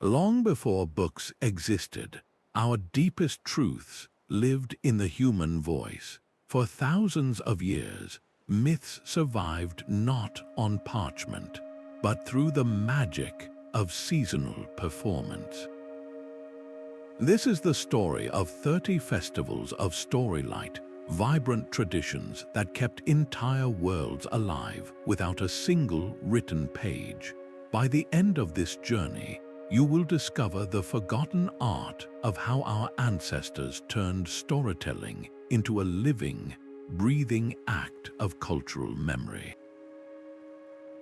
Long before books existed, our deepest truths lived in the human voice. For thousands of years, myths survived not on parchment, but through the magic of seasonal performance. This is the story of 30 festivals of Storylight, vibrant traditions that kept entire worlds alive without a single written page. By the end of this journey, you will discover the forgotten art of how our ancestors turned storytelling into a living, breathing act of cultural memory.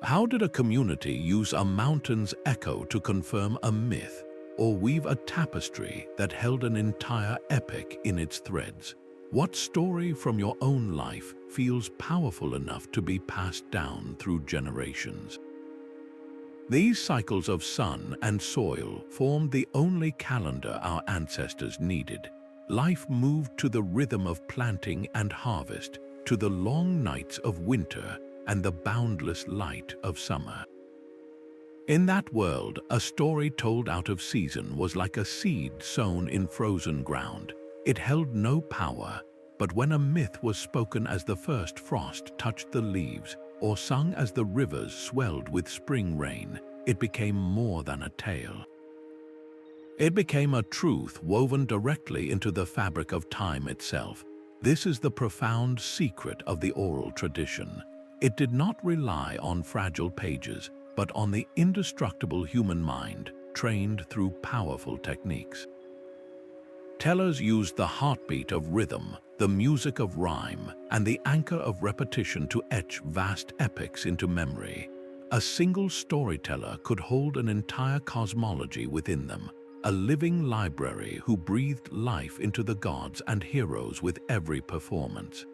How did a community use a mountain's echo to confirm a myth, or weave a tapestry that held an entire epic in its threads? What story from your own life feels powerful enough to be passed down through generations? These cycles of sun and soil formed the only calendar our ancestors needed. Life moved to the rhythm of planting and harvest, to the long nights of winter and the boundless light of summer. In that world, a story told out of season was like a seed sown in frozen ground. It held no power, but when a myth was spoken as the first frost touched the leaves, or sung as the rivers swelled with spring rain, it became more than a tale. It became a truth woven directly into the fabric of time itself. This is the profound secret of the oral tradition. It did not rely on fragile pages, but on the indestructible human mind, trained through powerful techniques. Tellers used the heartbeat of rhythm, the music of rhyme, and the anchor of repetition to etch vast epics into memory. A single storyteller could hold an entire cosmology within them, a living library who breathed life into the gods and heroes with every performance.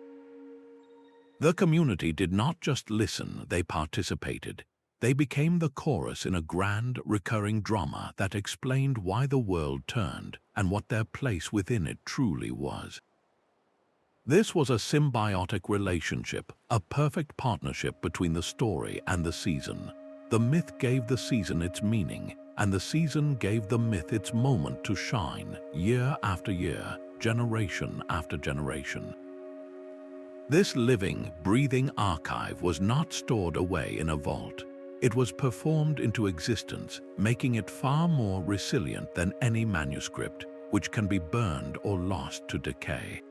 The community did not just listen, they participated. They became the chorus in a grand, recurring drama that explained why the world turned and what their place within it truly was. This was a symbiotic relationship, a perfect partnership between the story and the season. The myth gave the season its meaning, and the season gave the myth its moment to shine, year after year, generation after generation. This living, breathing archive was not stored away in a vault. It was performed into existence, making it far more resilient than any manuscript, which can be burned or lost to decay.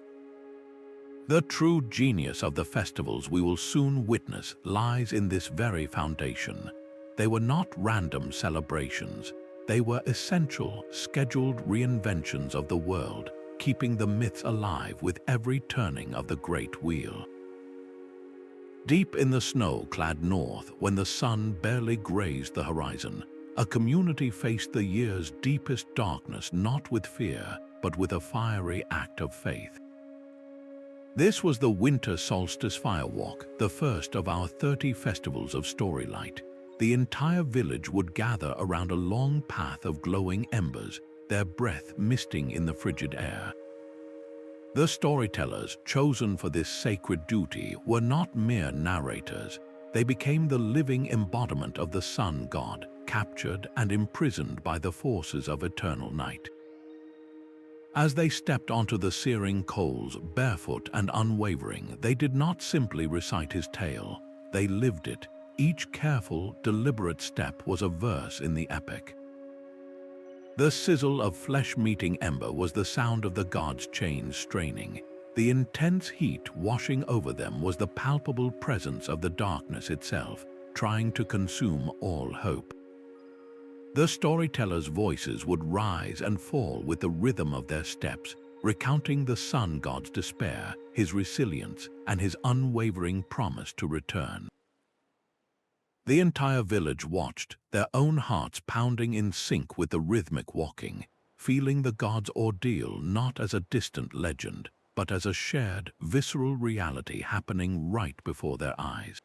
The true genius of the festivals we will soon witness lies in this very foundation. They were not random celebrations. They were essential, scheduled reinventions of the world, keeping the myths alive with every turning of the great wheel. Deep in the snow-clad north, when the sun barely grazed the horizon, a community faced the year's deepest darkness not with fear, but with a fiery act of faith. This was the winter solstice firewalk, the first of our 30 festivals of Storylight. The entire village would gather around a long path of glowing embers, their breath misting in the frigid air. The storytellers chosen for this sacred duty were not mere narrators. They became the living embodiment of the sun god, captured and imprisoned by the forces of eternal night. As they stepped onto the searing coals, barefoot and unwavering, they did not simply recite his tale. They lived it. Each careful, deliberate step was a verse in the epic. The sizzle of flesh-meeting ember was the sound of the gods' chains straining. The intense heat washing over them was the palpable presence of the darkness itself, trying to consume all hope. The storytellers' voices would rise and fall with the rhythm of their steps, recounting the sun god's despair, his resilience, and his unwavering promise to return. The entire village watched, their own hearts pounding in sync with the rhythmic walking, feeling the god's ordeal not as a distant legend, but as a shared, visceral reality happening right before their eyes.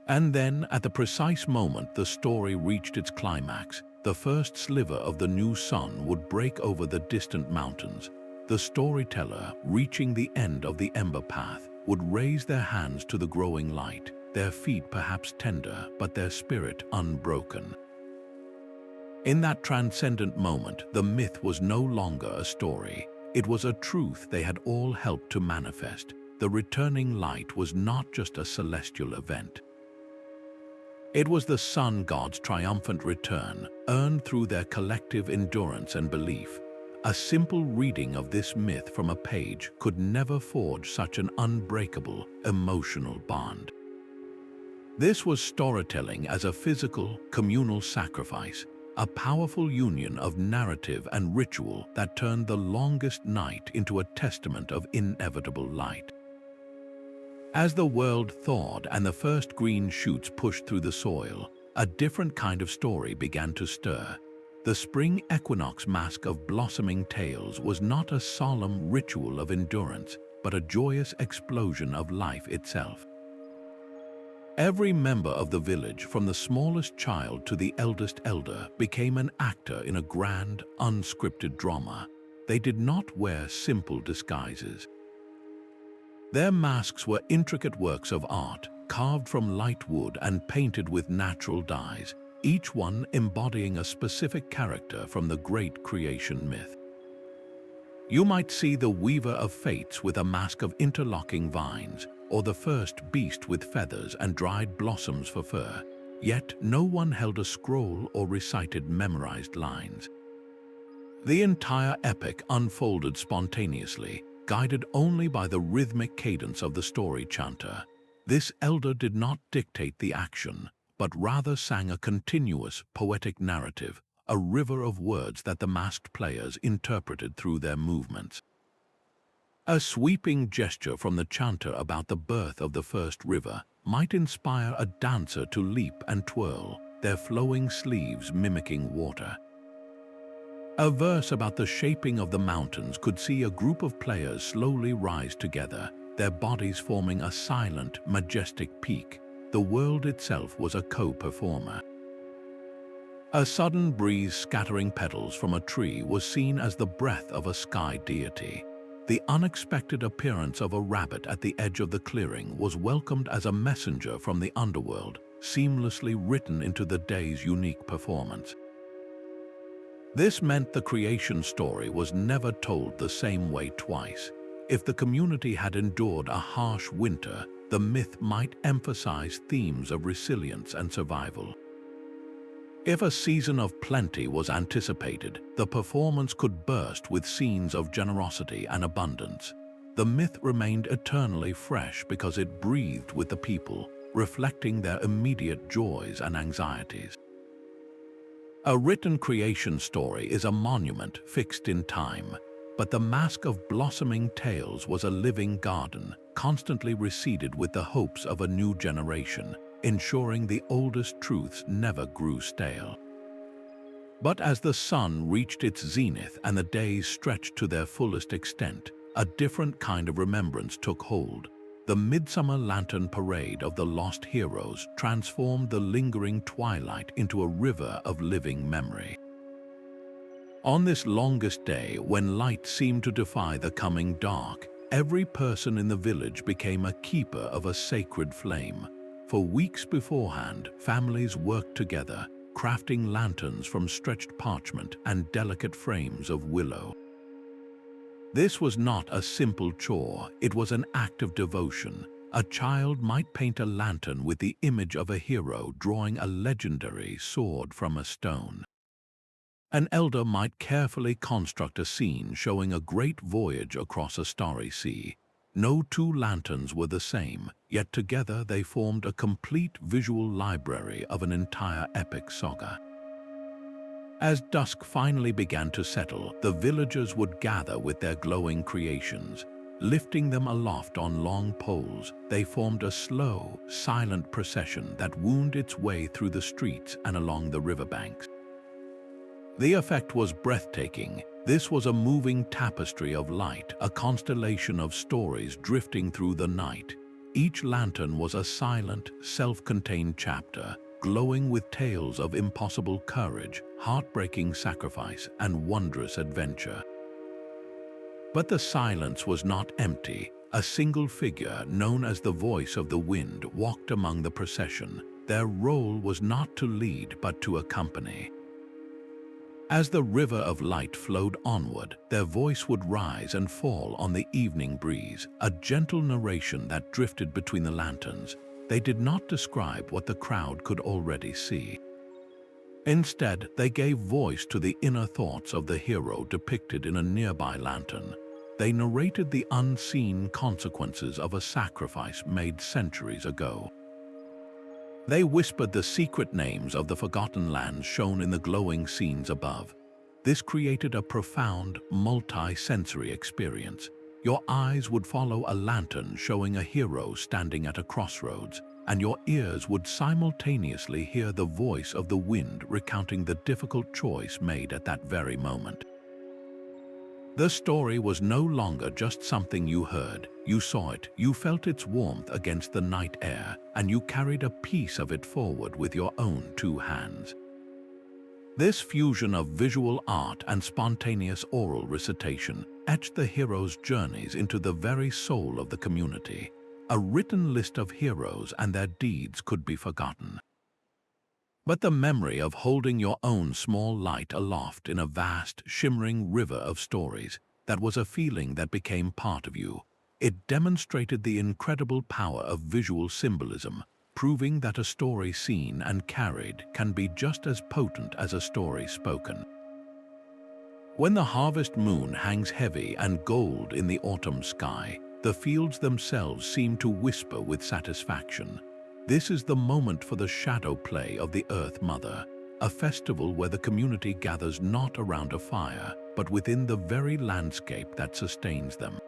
And then, at the precise moment the story reached its climax, the first sliver of the new sun would break over the distant mountains. The storyteller, reaching the end of the ember path, would raise their hands to the growing light, their feet perhaps tender, but their spirit unbroken. In that transcendent moment, the myth was no longer a story. It was a truth they had all helped to manifest. The returning light was not just a celestial event. It was the sun god's triumphant return, earned through their collective endurance and belief. A simple reading of this myth from a page could never forge such an unbreakable, emotional bond. This was storytelling as a physical, communal sacrifice, a powerful union of narrative and ritual that turned the longest night into a testament of inevitable light. As the world thawed and the first green shoots pushed through the soil, a different kind of story began to stir. The spring equinox mask of blossoming tales was not a solemn ritual of endurance, but a joyous explosion of life itself. Every member of the village, from the smallest child to the eldest elder, became an actor in a grand, unscripted drama. They did not wear simple disguises. Their masks were intricate works of art, carved from light wood and painted with natural dyes, each one embodying a specific character from the great creation myth. You might see the weaver of fates with a mask of interlocking vines, or the first beast with feathers and dried blossoms for fur, yet no one held a scroll or recited memorized lines. The entire epic unfolded spontaneously, guided only by the rhythmic cadence of the story chanter. This elder did not dictate the action, but rather sang a continuous, poetic narrative, a river of words that the masked players interpreted through their movements. A sweeping gesture from the chanter about the birth of the first river might inspire a dancer to leap and twirl, their flowing sleeves mimicking water. A verse about the shaping of the mountains could see a group of players slowly rise together, their bodies forming a silent, majestic peak. The world itself was a co-performer. A sudden breeze scattering petals from a tree was seen as the breath of a sky deity. The unexpected appearance of a rabbit at the edge of the clearing was welcomed as a messenger from the underworld, seamlessly written into the day's unique performance. This meant the creation story was never told the same way twice. If the community had endured a harsh winter, the myth might emphasize themes of resilience and survival. If a season of plenty was anticipated, the performance could burst with scenes of generosity and abundance. The myth remained eternally fresh because it breathed with the people, reflecting their immediate joys and anxieties. A written creation story is a monument fixed in time, but the mask of blossoming tales was a living garden, constantly reseeded with the hopes of a new generation, ensuring the oldest truths never grew stale. But as the sun reached its zenith and the days stretched to their fullest extent, a different kind of remembrance took hold. The Midsummer lantern parade of the lost heroes transformed the lingering twilight into a river of living memory. On this longest day, when light seemed to defy the coming dark, every person in the village became a keeper of a sacred flame. For weeks beforehand, families worked together, crafting lanterns from stretched parchment and delicate frames of willow. This was not a simple chore, it was an act of devotion. A child might paint a lantern with the image of a hero drawing a legendary sword from a stone. An elder might carefully construct a scene showing a great voyage across a starry sea. No two lanterns were the same, yet together they formed a complete visual library of an entire epic saga. As dusk finally began to settle, the villagers would gather with their glowing creations. Lifting them aloft on long poles, they formed a slow, silent procession that wound its way through the streets and along the riverbanks. The effect was breathtaking. This was a moving tapestry of light, a constellation of stories drifting through the night. Each lantern was a silent, self-contained chapter, glowing with tales of impossible courage, heartbreaking sacrifice, and wondrous adventure. But the silence was not empty. A single figure, known as the voice of the wind, walked among the procession. Their role was not to lead, but to accompany. As the river of light flowed onward, their voice would rise and fall on the evening breeze, a gentle narration that drifted between the lanterns. They did not describe what the crowd could already see. Instead, they gave voice to the inner thoughts of the hero depicted in a nearby lantern. They narrated the unseen consequences of a sacrifice made centuries ago. They whispered the secret names of the forgotten lands shown in the glowing scenes above. This created a profound, multi-sensory experience. Your eyes would follow a lantern showing a hero standing at a crossroads, and your ears would simultaneously hear the voice of the wind recounting the difficult choice made at that very moment. The story was no longer just something you heard. You saw it, you felt its warmth against the night air, and you carried a piece of it forward with your own two hands. This fusion of visual art and spontaneous oral recitation etched the heroes' journeys into the very soul of the community. A written list of heroes and their deeds could be forgotten. But the memory of holding your own small light aloft in a vast, shimmering river of stories, that was a feeling that became part of you. It demonstrated the incredible power of visual symbolism, proving that a story seen and carried can be just as potent as a story spoken. When the harvest moon hangs heavy and gold in the autumn sky, the fields themselves seem to whisper with satisfaction. This is the moment for the shadow play of the Earth Mother, a festival where the community gathers not around a fire, but within the very landscape that sustains them.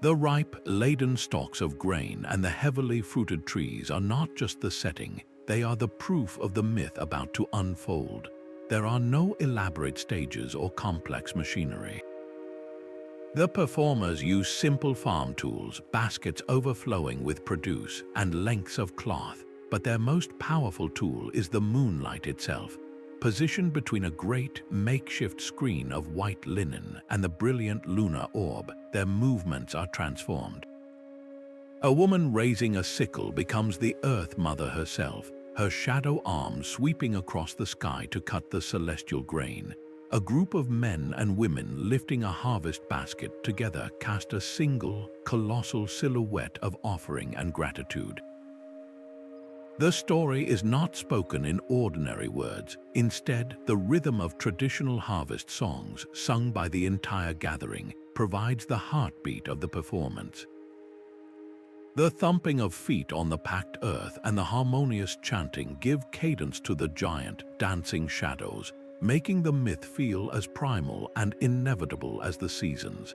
The ripe, laden stalks of grain and the heavily fruited trees are not just the setting, they are the proof of the myth about to unfold. There are no elaborate stages or complex machinery. The performers use simple farm tools, baskets overflowing with produce, and lengths of cloth, but their most powerful tool is the moonlight itself. Positioned between a great, makeshift screen of white linen and the brilliant lunar orb, their movements are transformed. A woman raising a sickle becomes the Earth Mother herself, her shadow arms sweeping across the sky to cut the celestial grain. A group of men and women lifting a harvest basket together cast a single, colossal silhouette of offering and gratitude. The story is not spoken in ordinary words. Instead, the rhythm of traditional harvest songs, sung by the entire gathering, provides the heartbeat of the performance. The thumping of feet on the packed earth and the harmonious chanting give cadence to the giant, dancing shadows, making the myth feel as primal and inevitable as the seasons.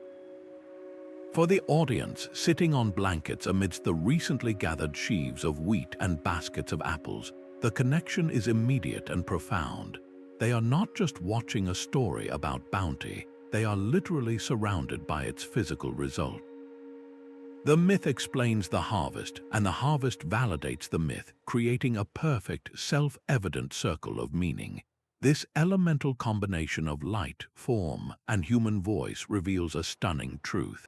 For the audience, sitting on blankets amidst the recently gathered sheaves of wheat and baskets of apples, the connection is immediate and profound. They are not just watching a story about bounty, they are literally surrounded by its physical result. The myth explains the harvest, and the harvest validates the myth, creating a perfect, self-evident circle of meaning. This elemental combination of light, form, and human voice reveals a stunning truth.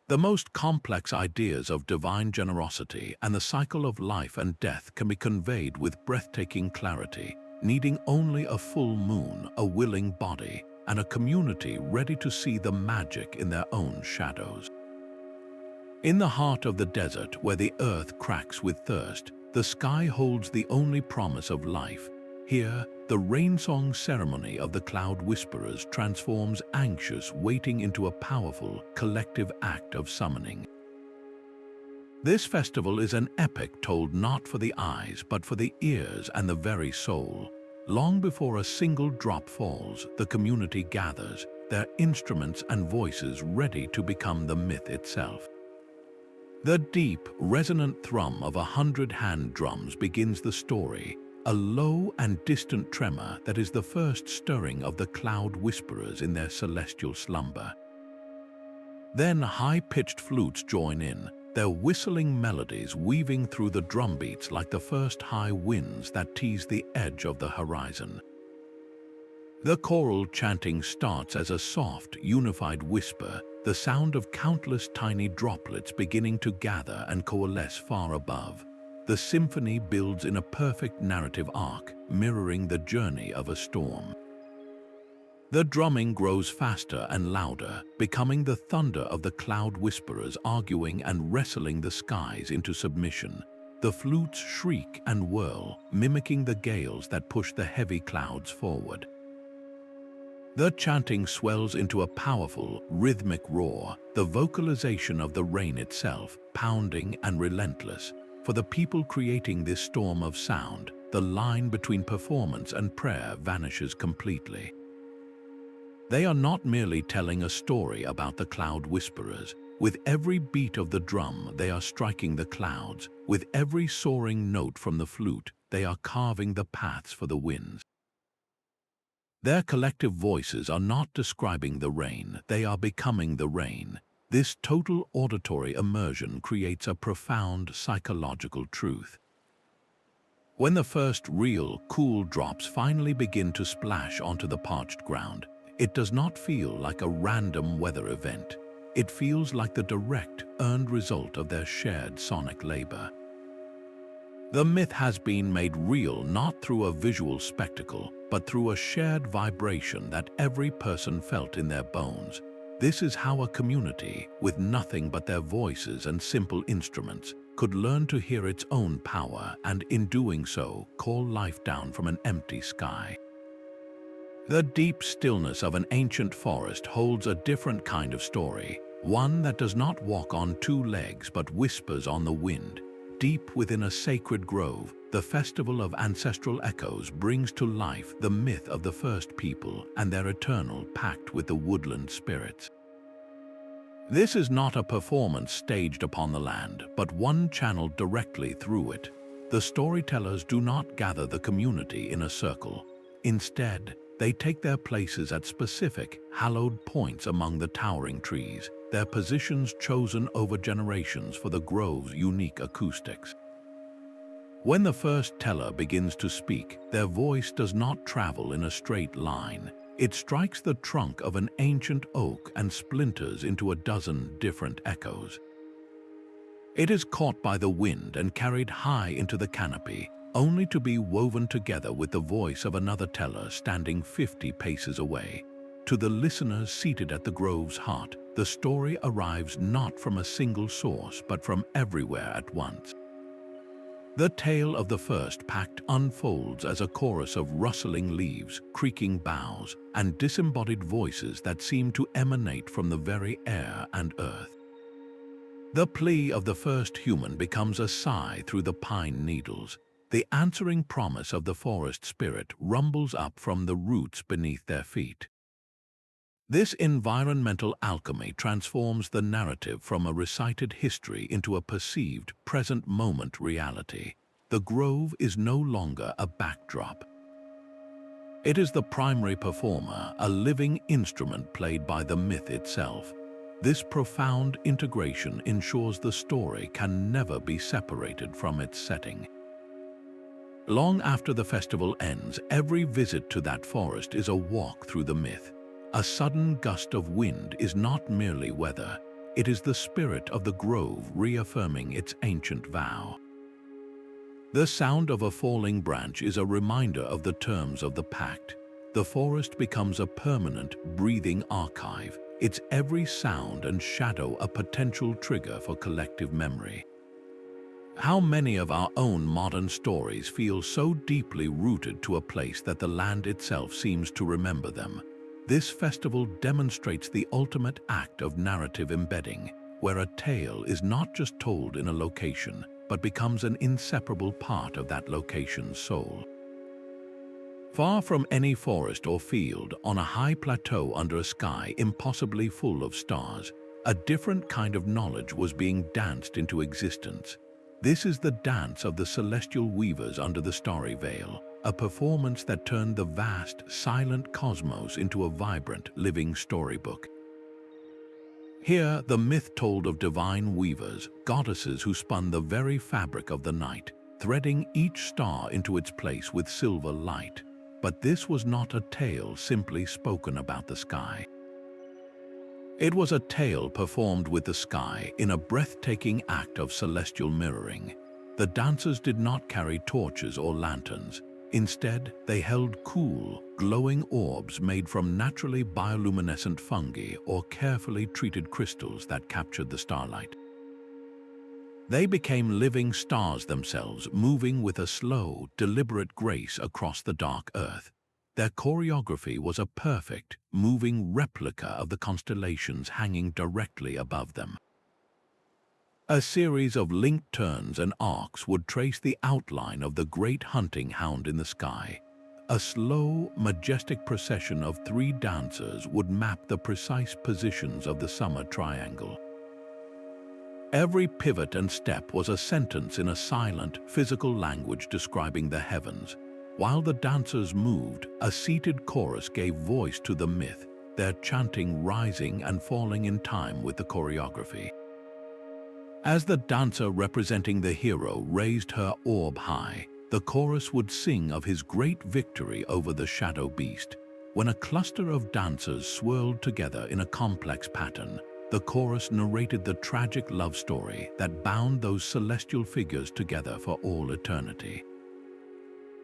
The most complex ideas of divine generosity and the cycle of life and death can be conveyed with breathtaking clarity, needing only a full moon, a willing body, and a community ready to see the magic in their own shadows. In the heart of the desert, where the earth cracks with thirst, the sky holds the only promise of life. Here, the rainsong ceremony of the cloud whisperers transforms anxious waiting into a powerful, collective act of summoning. This festival is an epic told not for the eyes, but for the ears and the very soul. Long before a single drop falls, the community gathers, their instruments and voices ready to become the myth itself. The deep, resonant thrum of 100 hand drums begins the story, a low and distant tremor that is the first stirring of the cloud whisperers in their celestial slumber. Then high-pitched flutes join in, their whistling melodies weaving through the drumbeats like the first high winds that tease the edge of the horizon. The choral chanting starts as a soft, unified whisper, the sound of countless tiny droplets beginning to gather and coalesce far above. The symphony builds in a perfect narrative arc, mirroring the journey of a storm. The drumming grows faster and louder, becoming the thunder of the cloud whisperers arguing and wrestling the skies into submission. The flutes shriek and whirl, mimicking the gales that push the heavy clouds forward. The chanting swells into a powerful, rhythmic roar, the vocalization of the rain itself, pounding and relentless. For the people creating this storm of sound, the line between performance and prayer vanishes completely. They are not merely telling a story about the cloud whisperers. With every beat of the drum, they are striking the clouds. With every soaring note from the flute, they are carving the paths for the winds. Their collective voices are not describing the rain, they are becoming the rain. This total auditory immersion creates a profound psychological truth. When the first real, cool drops finally begin to splash onto the parched ground, it does not feel like a random weather event. It feels like the direct, earned result of their shared sonic labor. The myth has been made real not through a visual spectacle, but through a shared vibration that every person felt in their bones. This is how a community, with nothing but their voices and simple instruments, could learn to hear its own power and, in doing so, call life down from an empty sky. The deep stillness of an ancient forest holds a different kind of story, one that does not walk on two legs but whispers on the wind. Deep within a sacred grove, the festival of ancestral echoes brings to life the myth of the first people and their eternal pact with the woodland spirits. This is not a performance staged upon the land, but one channeled directly through it. The storytellers do not gather the community in a circle. Instead, they take their places at specific, hallowed points among the towering trees, their positions chosen over generations for the grove's unique acoustics. When the first teller begins to speak, their voice does not travel in a straight line. It strikes the trunk of an ancient oak and splinters into a dozen different echoes. It is caught by the wind and carried high into the canopy, only to be woven together with the voice of another teller standing 50 paces away. To the listeners seated at the grove's heart, the story arrives not from a single source but from everywhere at once. The tale of the first pact unfolds as a chorus of rustling leaves, creaking boughs, and disembodied voices that seem to emanate from the very air and earth. The plea of the first human becomes a sigh through the pine needles. The answering promise of the forest spirit rumbles up from the roots beneath their feet. This environmental alchemy transforms the narrative from a recited history into a perceived, present-moment reality. The grove is no longer a backdrop. It is the primary performer, a living instrument played by the myth itself. This profound integration ensures the story can never be separated from its setting. Long after the festival ends, every visit to that forest is a walk through the myth. A sudden gust of wind is not merely weather, it is the spirit of the grove reaffirming its ancient vow. The sound of a falling branch is a reminder of the terms of the pact. The forest becomes a permanent, breathing archive, its every sound and shadow a potential trigger for collective memory. How many of our own modern stories feel so deeply rooted to a place that the land itself seems to remember them? This festival demonstrates the ultimate act of narrative embedding, where a tale is not just told in a location, but becomes an inseparable part of that location's soul. Far from any forest or field, on a high plateau under a sky impossibly full of stars, a different kind of knowledge was being danced into existence. This is the dance of the celestial weavers under the starry veil, a performance that turned the vast, silent cosmos into a vibrant, living storybook. Here, the myth told of divine weavers, goddesses who spun the very fabric of the night, threading each star into its place with silver light. But this was not a tale simply spoken about the sky. It was a tale performed with the sky in a breathtaking act of celestial mirroring. The dancers did not carry torches or lanterns. Instead, they held cool, glowing orbs made from naturally bioluminescent fungi or carefully treated crystals that captured the starlight. They became living stars themselves, moving with a slow, deliberate grace across the dark earth. Their choreography was a perfect, moving replica of the constellations hanging directly above them. A series of linked turns and arcs would trace the outline of the great hunting hound in the sky. A slow, majestic procession of 3 dancers would map the precise positions of the summer triangle. Every pivot and step was a sentence in a silent, physical language describing the heavens. While the dancers moved, a seated chorus gave voice to the myth, their chanting rising and falling in time with the choreography. As the dancer representing the hero raised her orb high, the chorus would sing of his great victory over the shadow beast. When a cluster of dancers swirled together in a complex pattern, the chorus narrated the tragic love story that bound those celestial figures together for all eternity.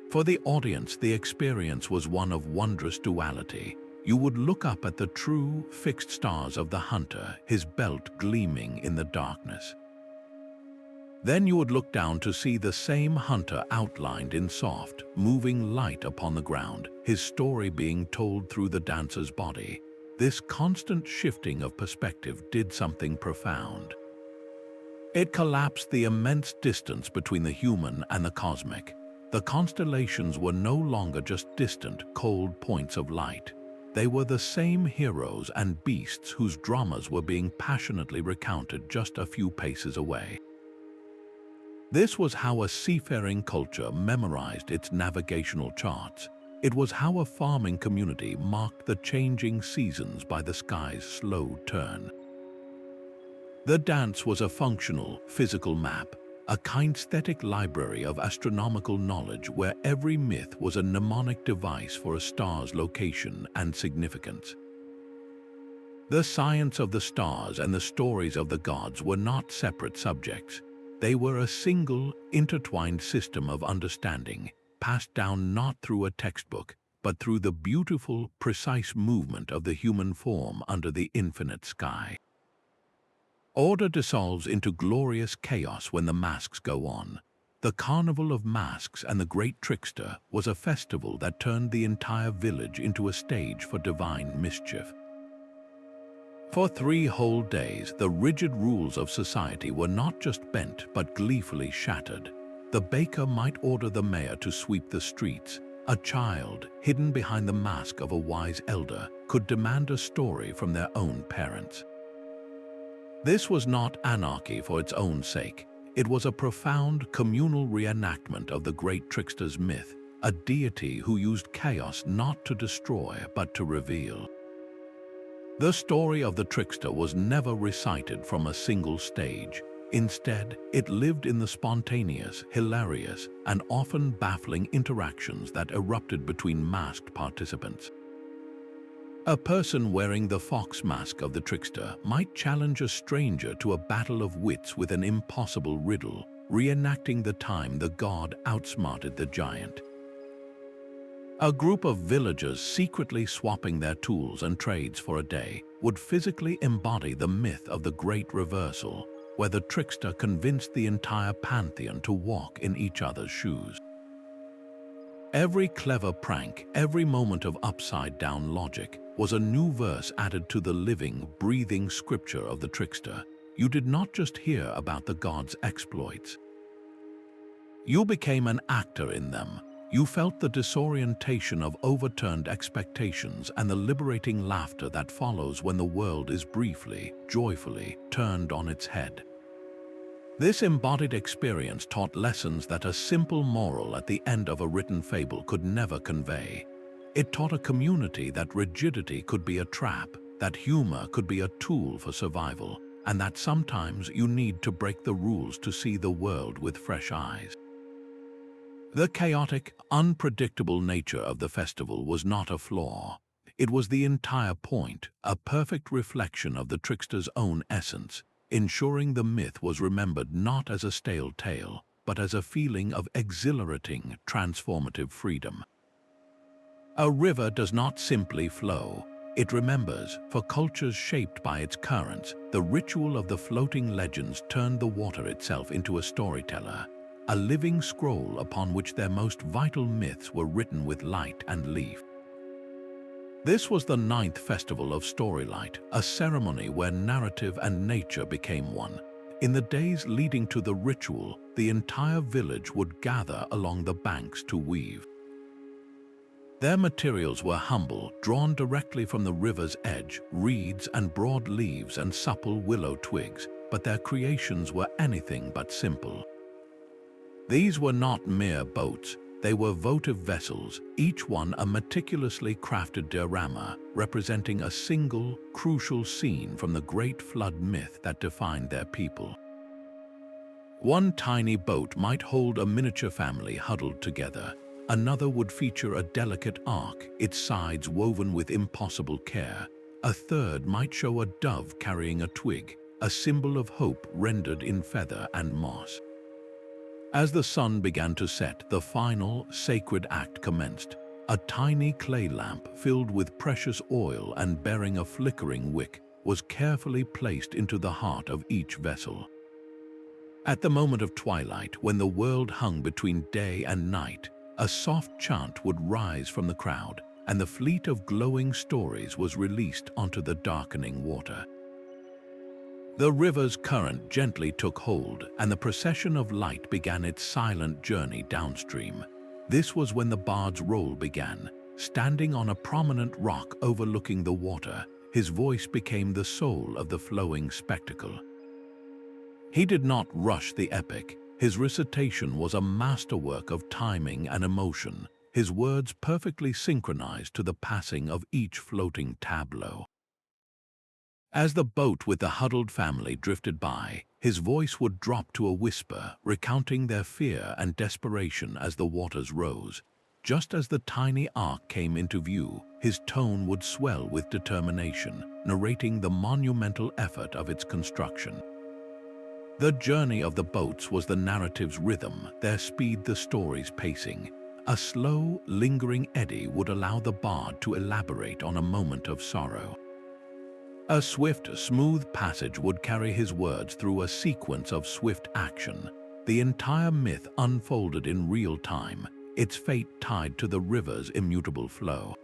For the audience, the experience was one of wondrous duality. You would look up at the true, fixed stars of the hunter, his belt gleaming in the darkness. Then you would look down to see the same hunter outlined in soft, moving light upon the ground, his story being told through the dancer's body. This constant shifting of perspective did something profound. It collapsed the immense distance between the human and the cosmic. The constellations were no longer just distant, cold points of light. They were the same heroes and beasts whose dramas were being passionately recounted just a few paces away. This was how a seafaring culture memorized its navigational charts. It was how a farming community marked the changing seasons by the sky's slow turn. The dance was a functional, physical map, a kinesthetic library of astronomical knowledge where every myth was a mnemonic device for a star's location and significance. The science of the stars and the stories of the gods were not separate subjects. They were a single, intertwined system of understanding, passed down not through a textbook, but through the beautiful, precise movement of the human form under the infinite sky. Order dissolves into glorious chaos when the masks go on. The Carnival of Masks and the Great Trickster was a festival that turned the entire village into a stage for divine mischief. For 3 whole days, the rigid rules of society were not just bent but gleefully shattered. The baker might order the mayor to sweep the streets. A child, hidden behind the mask of a wise elder, could demand a story from their own parents. This was not anarchy for its own sake. It was a profound communal reenactment of the great trickster's myth, a deity who used chaos not to destroy but to reveal. The story of the trickster was never recited from a single stage. Instead, it lived in the spontaneous, hilarious, and often baffling interactions that erupted between masked participants. A person wearing the fox mask of the trickster might challenge a stranger to a battle of wits with an impossible riddle, reenacting the time the god outsmarted the giant. A group of villagers secretly swapping their tools and trades for a day would physically embody the myth of the great reversal, where the trickster convinced the entire pantheon to walk in each other's shoes. Every clever prank, every moment of upside-down logic, was a new verse added to the living, breathing scripture of the trickster. You did not just hear about the god's exploits. You became an actor in them. You felt the disorientation of overturned expectations and the liberating laughter that follows when the world is briefly, joyfully turned on its head. This embodied experience taught lessons that a simple moral at the end of a written fable could never convey. It taught a community that rigidity could be a trap, that humor could be a tool for survival, and that sometimes you need to break the rules to see the world with fresh eyes. The chaotic, unpredictable nature of the festival was not a flaw. It was the entire point, a perfect reflection of the trickster's own essence, ensuring the myth was remembered not as a stale tale, but as a feeling of exhilarating, transformative freedom. A river does not simply flow. It remembers. For cultures shaped by its currents, the ritual of the floating legends turned the water itself into a storyteller, a living scroll upon which their most vital myths were written with light and leaf. This was the 9th festival of Storylight, a ceremony where narrative and nature became one. In the days leading to the ritual, the entire village would gather along the banks to weave. Their materials were humble, drawn directly from the river's edge, reeds and broad leaves and supple willow twigs, but their creations were anything but simple. These were not mere boats, they were votive vessels, each one a meticulously crafted diorama, representing a single, crucial scene from the great flood myth that defined their people. One tiny boat might hold a miniature family huddled together. Another would feature a delicate ark, its sides woven with impossible care. A third might show a dove carrying a twig, a symbol of hope rendered in feather and moss. As the sun began to set, the final, sacred act commenced. A tiny clay lamp filled with precious oil and bearing a flickering wick was carefully placed into the heart of each vessel. At the moment of twilight, when the world hung between day and night, a soft chant would rise from the crowd, and the fleet of glowing stories was released onto the darkening water. The river's current gently took hold, and the procession of light began its silent journey downstream. This was when the bard's role began. Standing on a prominent rock overlooking the water, his voice became the soul of the flowing spectacle. He did not rush the epic. His recitation was a masterwork of timing and emotion, his words perfectly synchronized to the passing of each floating tableau. As the boat with the huddled family drifted by, his voice would drop to a whisper, recounting their fear and desperation as the waters rose. Just as the tiny ark came into view, his tone would swell with determination, narrating the monumental effort of its construction. The journey of the boats was the narrative's rhythm, their speed the story's pacing. A slow, lingering eddy would allow the bard to elaborate on a moment of sorrow. A swift, smooth passage would carry his words through a sequence of swift action. The entire myth unfolded in real time, its fate tied to the river's immutable flow.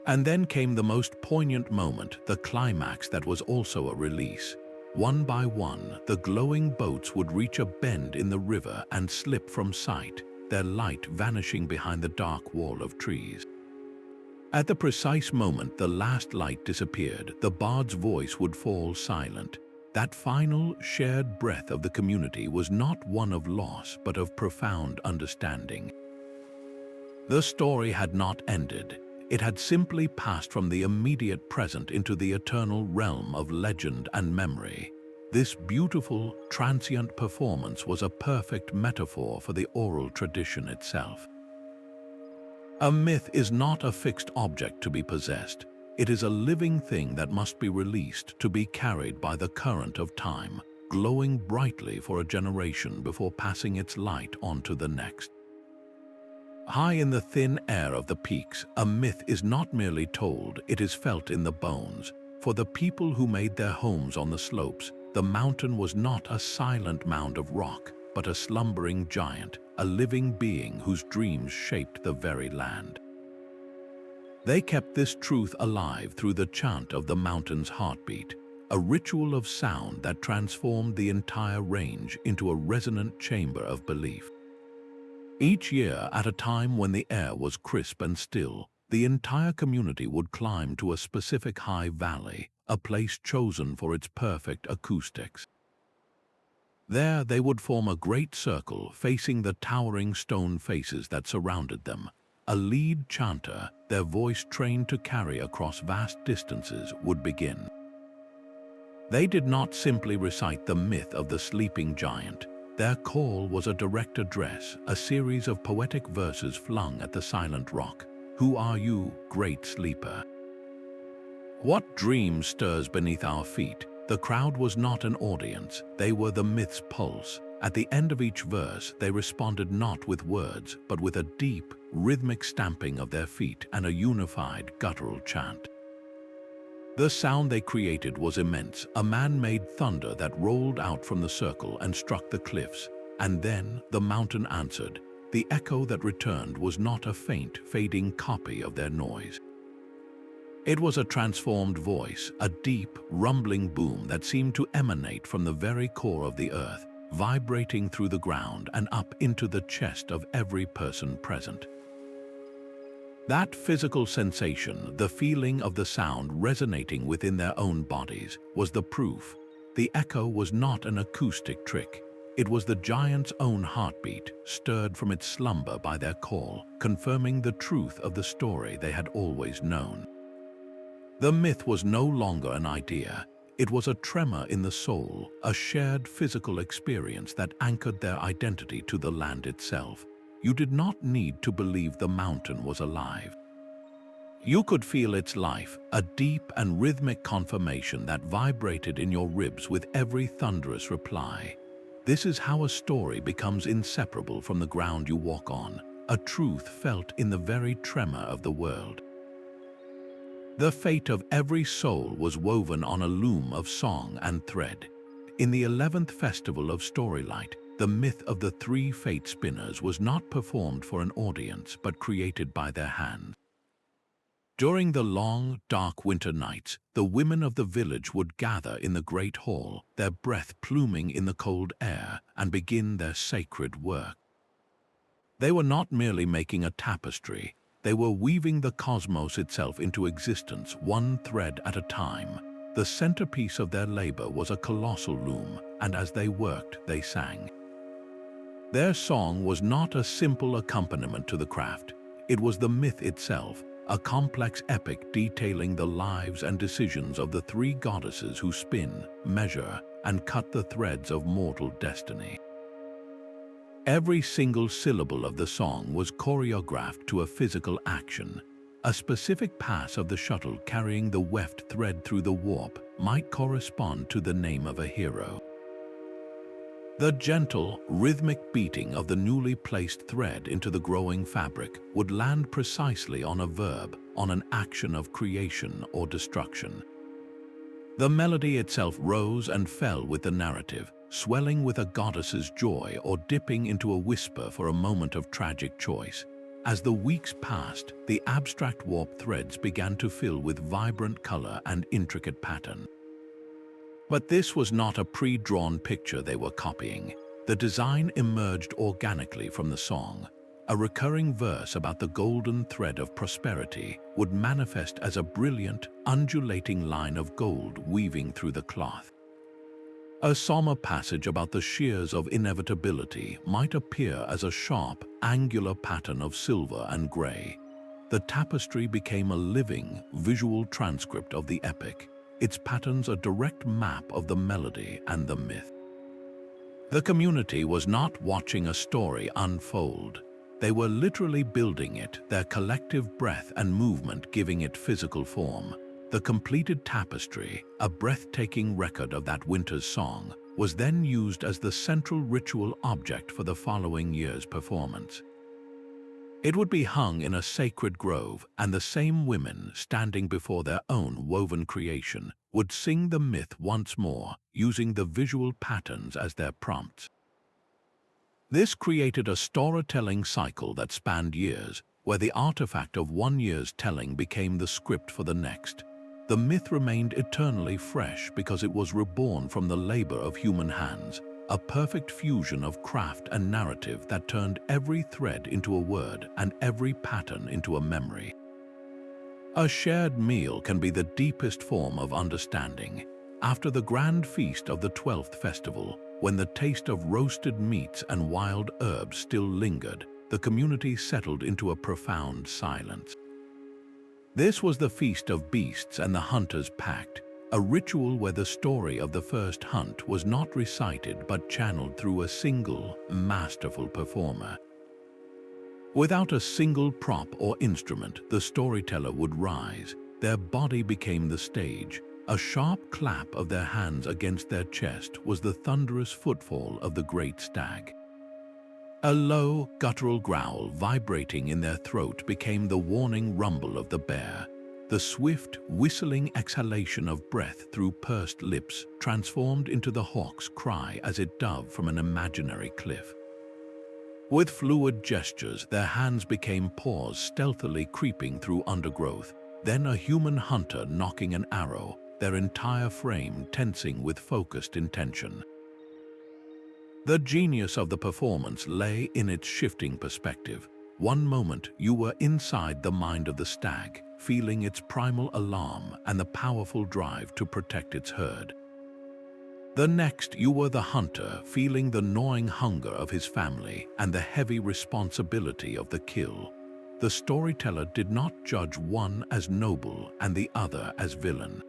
And then came the most poignant moment, the climax that was also a release. One by one, the glowing boats would reach a bend in the river and slip from sight, their light vanishing behind the dark wall of trees. At the precise moment the last light disappeared, the bard's voice would fall silent. That final, shared breath of the community was not one of loss, but of profound understanding. The story had not ended. It had simply passed from the immediate present into the eternal realm of legend and memory. This beautiful, transient performance was a perfect metaphor for the oral tradition itself. A myth is not a fixed object to be possessed. It is a living thing that must be released to be carried by the current of time, glowing brightly for a generation before passing its light on to the next. High in the thin air of the peaks, a myth is not merely told, it is felt in the bones. For the people who made their homes on the slopes, the mountain was not a silent mound of rock, but a slumbering giant, a living being whose dreams shaped the very land. They kept this truth alive through the chant of the mountain's heartbeat, a ritual of sound that transformed the entire range into a resonant chamber of belief. Each year, at a time when the air was crisp and still, the entire community would climb to a specific high valley, a place chosen for its perfect acoustics. There they would form a great circle facing the towering stone faces that surrounded them. A lead chanter, their voice trained to carry across vast distances, would begin. They did not simply recite the myth of the sleeping giant. Their call was a direct address, a series of poetic verses flung at the silent rock. Who are you, great sleeper? What dream stirs beneath our feet? The crowd was not an audience, they were the myth's pulse, At the end of each verse, they responded not with words, but with a deep, rhythmic stamping of their feet and a unified, guttural chant. The sound they created was immense, a man-made thunder that rolled out from the circle and struck the cliffs, and then the mountain answered. The echo that returned was not a faint, fading copy of their noise. It was a transformed voice, a deep, rumbling boom that seemed to emanate from the very core of the earth, vibrating through the ground and up into the chest of every person present. That physical sensation, the feeling of the sound resonating within their own bodies, was the proof. The echo was not an acoustic trick. It was the giant's own heartbeat, stirred from its slumber by their call, confirming the truth of the story they had always known. The myth was no longer an idea. It was a tremor in the soul, a shared physical experience that anchored their identity to the land itself. You did not need to believe the mountain was alive. You could feel its life, a deep and rhythmic confirmation that vibrated in your ribs with every thunderous reply. This is how a story becomes inseparable from the ground you walk on, a truth felt in the very tremor of the world. The fate of every soul was woven on a loom of song and thread. In the 11th festival of Storylight, the myth of the three fate spinners was not performed for an audience but created by their hands. During the long, dark winter nights, the women of the village would gather in the great hall, their breath pluming in the cold air, and begin their sacred work. They were not merely making a tapestry, they were weaving the cosmos itself into existence, one thread at a time. The centerpiece of their labor was a colossal loom, and as they worked, they sang. Their song was not a simple accompaniment to the craft. It was the myth itself, a complex epic detailing the lives and decisions of the three goddesses who spin, measure, and cut the threads of mortal destiny. Every single syllable of the song was choreographed to a physical action. A specific pass of the shuttle carrying the weft thread through the warp might correspond to the name of a hero. The gentle, rhythmic beating of the newly placed thread into the growing fabric would land precisely on a verb, on an action of creation or destruction. The melody itself rose and fell with the narrative, swelling with a goddess's joy or dipping into a whisper for a moment of tragic choice. As the weeks passed, the abstract warp threads began to fill with vibrant color and intricate pattern. But this was not a pre-drawn picture they were copying. The design emerged organically from the song. A recurring verse about the golden thread of prosperity would manifest as a brilliant, undulating line of gold weaving through the cloth. A somber passage about the shears of inevitability might appear as a sharp, angular pattern of silver and gray. The tapestry became a living, visual transcript of the epic, its patterns a direct map of the melody and the myth. The community was not watching a story unfold. They were literally building it, their collective breath and movement giving it physical form. The completed tapestry, a breathtaking record of that winter's song, was then used as the central ritual object for the following year's performance. It would be hung in a sacred grove, and the same women, standing before their own woven creation, would sing the myth once more, using the visual patterns as their prompts. This created a storytelling cycle that spanned years, where the artifact of one year's telling became the script for the next. The myth remained eternally fresh because it was reborn from the labor of human hands, a perfect fusion of craft and narrative that turned every thread into a word and every pattern into a memory. A shared meal can be the deepest form of understanding. After the grand feast of the 12th festival, when the taste of roasted meats and wild herbs still lingered, the community settled into a profound silence. This was the Feast of Beasts and the Hunter's Pact, a ritual where the story of the first hunt was not recited but channeled through a single, masterful performer. Without a single prop or instrument, the storyteller would rise. Their body became the stage, A sharp clap of their hands against their chest was the thunderous footfall of the great stag. A low, guttural growl vibrating in their throat became the warning rumble of the bear. The swift, whistling exhalation of breath through pursed lips transformed into the hawk's cry as it dove from an imaginary cliff. With fluid gestures, their hands became paws stealthily creeping through undergrowth, then a human hunter nocking an arrow, their entire frame tensing with focused intention. The genius of the performance lay in its shifting perspective. One moment you were inside the mind of the stag, feeling its primal alarm and the powerful drive to protect its herd. The next you were the hunter, feeling the gnawing hunger of his family and the heavy responsibility of the kill. The storyteller did not judge one as noble and the other as villain.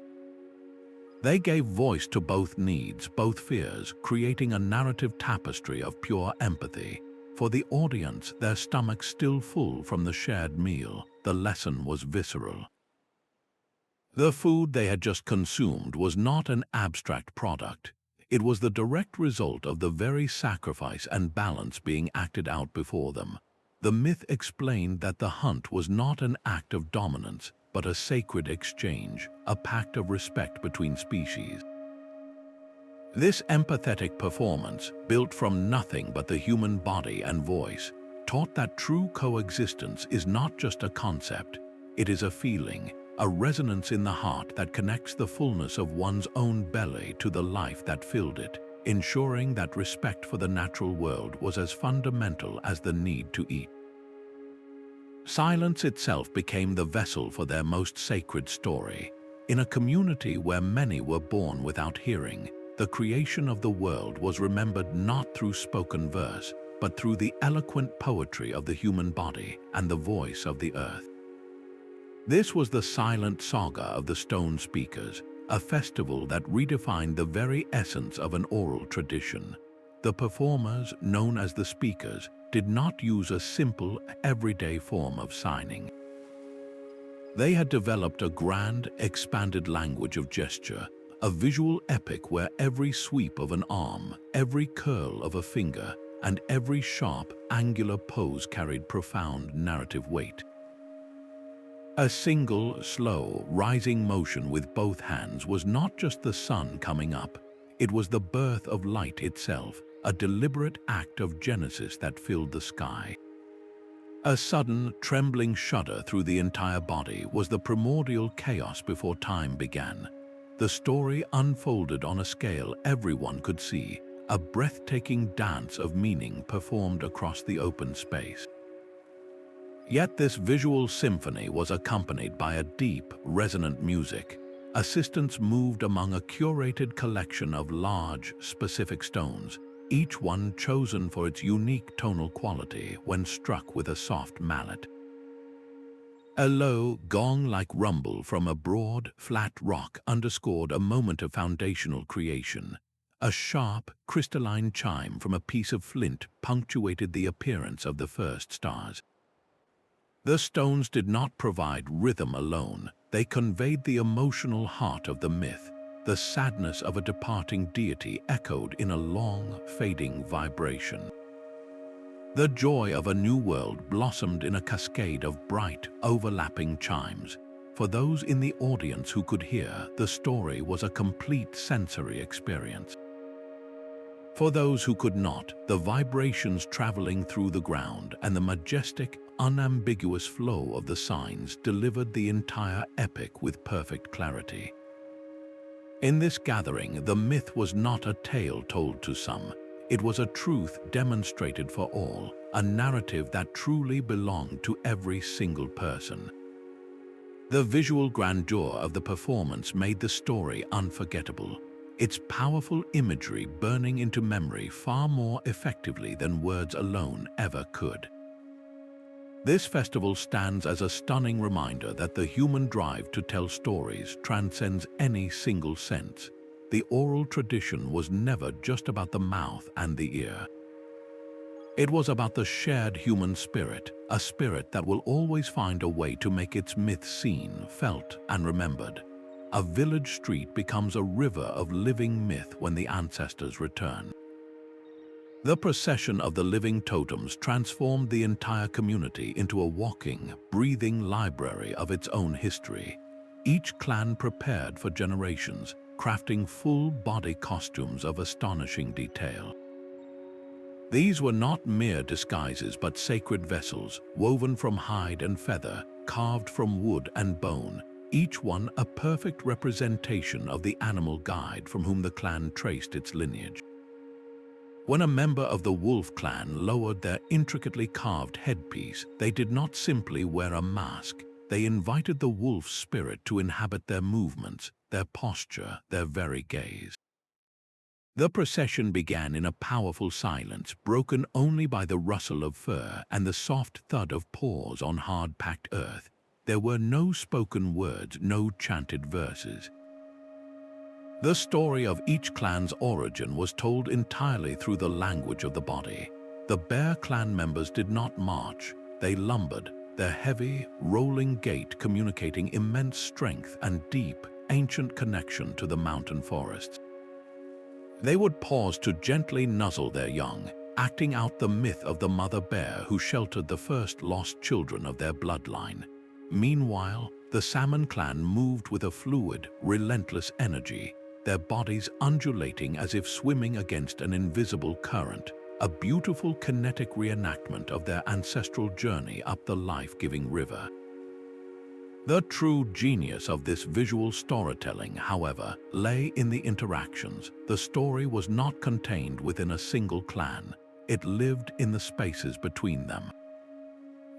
They gave voice to both needs, both fears, creating a narrative tapestry of pure empathy. For the audience, their stomachs still full from the shared meal, the lesson was visceral. The food they had just consumed was not an abstract product. It was the direct result of the very sacrifice and balance being acted out before them. The myth explained that the hunt was not an act of dominance, but a sacred exchange, a pact of respect between species. This empathetic performance, built from nothing but the human body and voice, taught that true coexistence is not just a concept, it is a feeling, a resonance in the heart that connects the fullness of one's own belly to the life that filled it, ensuring that respect for the natural world was as fundamental as the need to eat. Silence itself became the vessel for their most sacred story. In a community where many were born without hearing, the creation of the world was remembered not through spoken verse, but through the eloquent poetry of the human body and the voice of the earth. This was the silent saga of the stone speakers, a festival that redefined the very essence of an oral tradition. The performers, known as the speakers, did not use a simple, everyday form of signing. They had developed a grand, expanded language of gesture, a visual epic where every sweep of an arm, every curl of a finger, and every sharp, angular pose carried profound narrative weight. A single, slow, rising motion with both hands was not just the sun coming up, it was the birth of light itself, a deliberate act of genesis that filled the sky. A sudden, trembling shudder through the entire body was the primordial chaos before time began. The story unfolded on a scale everyone could see, a breathtaking dance of meaning performed across the open space. Yet this visual symphony was accompanied by a deep, resonant music. Assistants moved among a curated collection of large, specific stones, each one chosen for its unique tonal quality when struck with a soft mallet. A low, gong-like rumble from a broad, flat rock underscored a moment of foundational creation. A sharp, crystalline chime from a piece of flint punctuated the appearance of the first stars. The stones did not provide rhythm alone, they conveyed the emotional heart of the myth. The sadness of a departing deity echoed in a long, fading vibration. The joy of a new world blossomed in a cascade of bright, overlapping chimes. For those in the audience who could hear, the story was a complete sensory experience. For those who could not, the vibrations traveling through the ground and the majestic, unambiguous flow of the signs delivered the entire epic with perfect clarity. In this gathering, the myth was not a tale told to some. It was a truth demonstrated for all, a narrative that truly belonged to every single person. The visual grandeur of the performance made the story unforgettable, its powerful imagery burning into memory far more effectively than words alone ever could. This festival stands as a stunning reminder that the human drive to tell stories transcends any single sense. The oral tradition was never just about the mouth and the ear. It was about the shared human spirit, a spirit that will always find a way to make its myth seen, felt, and remembered. a village street becomes a river of living myth when the ancestors return. The procession of the living totems transformed the entire community into a walking, breathing library of its own history. Each clan prepared for generations, crafting full-body costumes of astonishing detail. These were not mere disguises but sacred vessels, woven from hide and feather, carved from wood and bone, each one a perfect representation of the animal guide from whom the clan traced its lineage. When a member of the wolf clan lowered their intricately carved headpiece, they did not simply wear a mask. They invited the wolf spirit to inhabit their movements, their posture, their very gaze. The procession began in a powerful silence, broken only by the rustle of fur and the soft thud of paws on hard-packed earth. There were no spoken words, no chanted verses. The story of each clan's origin was told entirely through the language of the body. The Bear clan members did not march, they lumbered, their heavy, rolling gait communicating immense strength and deep, ancient connection to the mountain forests. They would pause to gently nuzzle their young, acting out the myth of the mother bear who sheltered the first lost children of their bloodline. Meanwhile, the Salmon clan moved with a fluid, relentless energy, their bodies undulating as if swimming against an invisible current, a beautiful kinetic reenactment of their ancestral journey up the life-giving river. The true genius of this visual storytelling, however, lay in the interactions. The story was not contained within a single clan. It lived in the spaces between them.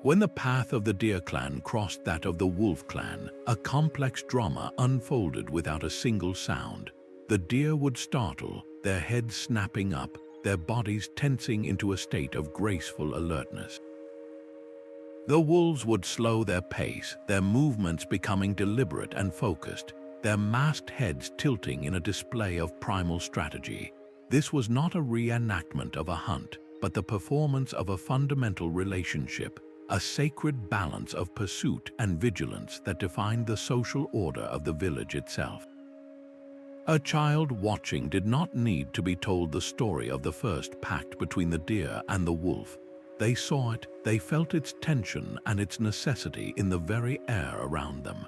When the path of the Deer clan crossed that of the Wolf clan, a complex drama unfolded without a single sound. The deer would startle, their heads snapping up, their bodies tensing into a state of graceful alertness. The wolves would slow their pace, their movements becoming deliberate and focused, their masked heads tilting in a display of primal strategy. This was not a reenactment of a hunt, but the performance of a fundamental relationship, a sacred balance of pursuit and vigilance that defined the social order of the village itself. A child watching did not need to be told the story of the first pact between the deer and the wolf. They saw it, they felt its tension and its necessity in the very air around them.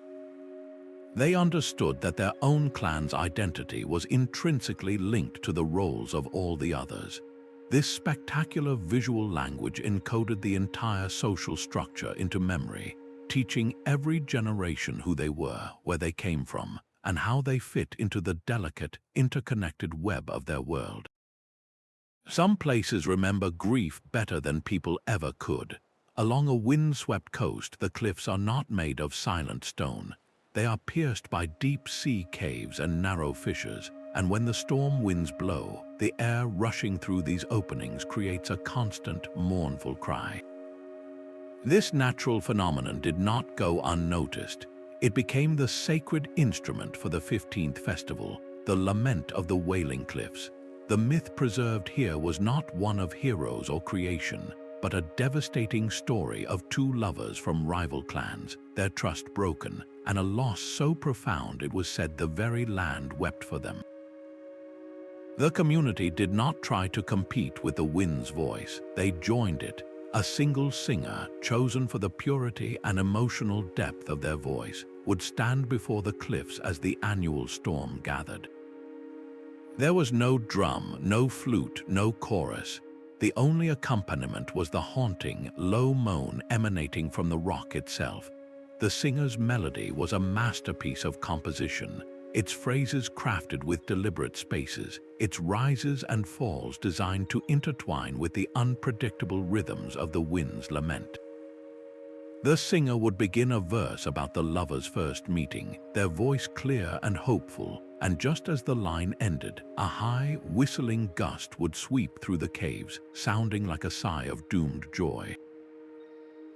They understood that their own clan's identity was intrinsically linked to the roles of all the others. This spectacular visual language encoded the entire social structure into memory, teaching every generation who they were, where they came from, and how they fit into the delicate, interconnected web of their world. Some places remember grief better than people ever could. Along a wind-swept coast, the cliffs are not made of silent stone. They are pierced by deep-sea caves and narrow fissures, and when the storm winds blow, the air rushing through these openings creates a constant, mournful cry. This natural phenomenon did not go unnoticed. It became the sacred instrument for the 15th festival, the Lament of the Wailing Cliffs. The myth preserved here was not one of heroes or creation, but a devastating story of two lovers from rival clans, their trust broken, and a loss so profound it was said the very land wept for them. The community did not try to compete with the wind's voice. They joined it, a single singer, chosen for the purity and emotional depth of their voice, would stand before the cliffs as the annual storm gathered. There was no drum, no flute, no chorus. The only accompaniment was the haunting, low moan emanating from the rock itself. The singer's melody was a masterpiece of composition, its phrases crafted with deliberate spaces, its rises and falls designed to intertwine with the unpredictable rhythms of the wind's lament. The singer would begin a verse about the lovers' first meeting, their voice clear and hopeful, and just as the line ended, a high, whistling gust would sweep through the caves, sounding like a sigh of doomed joy.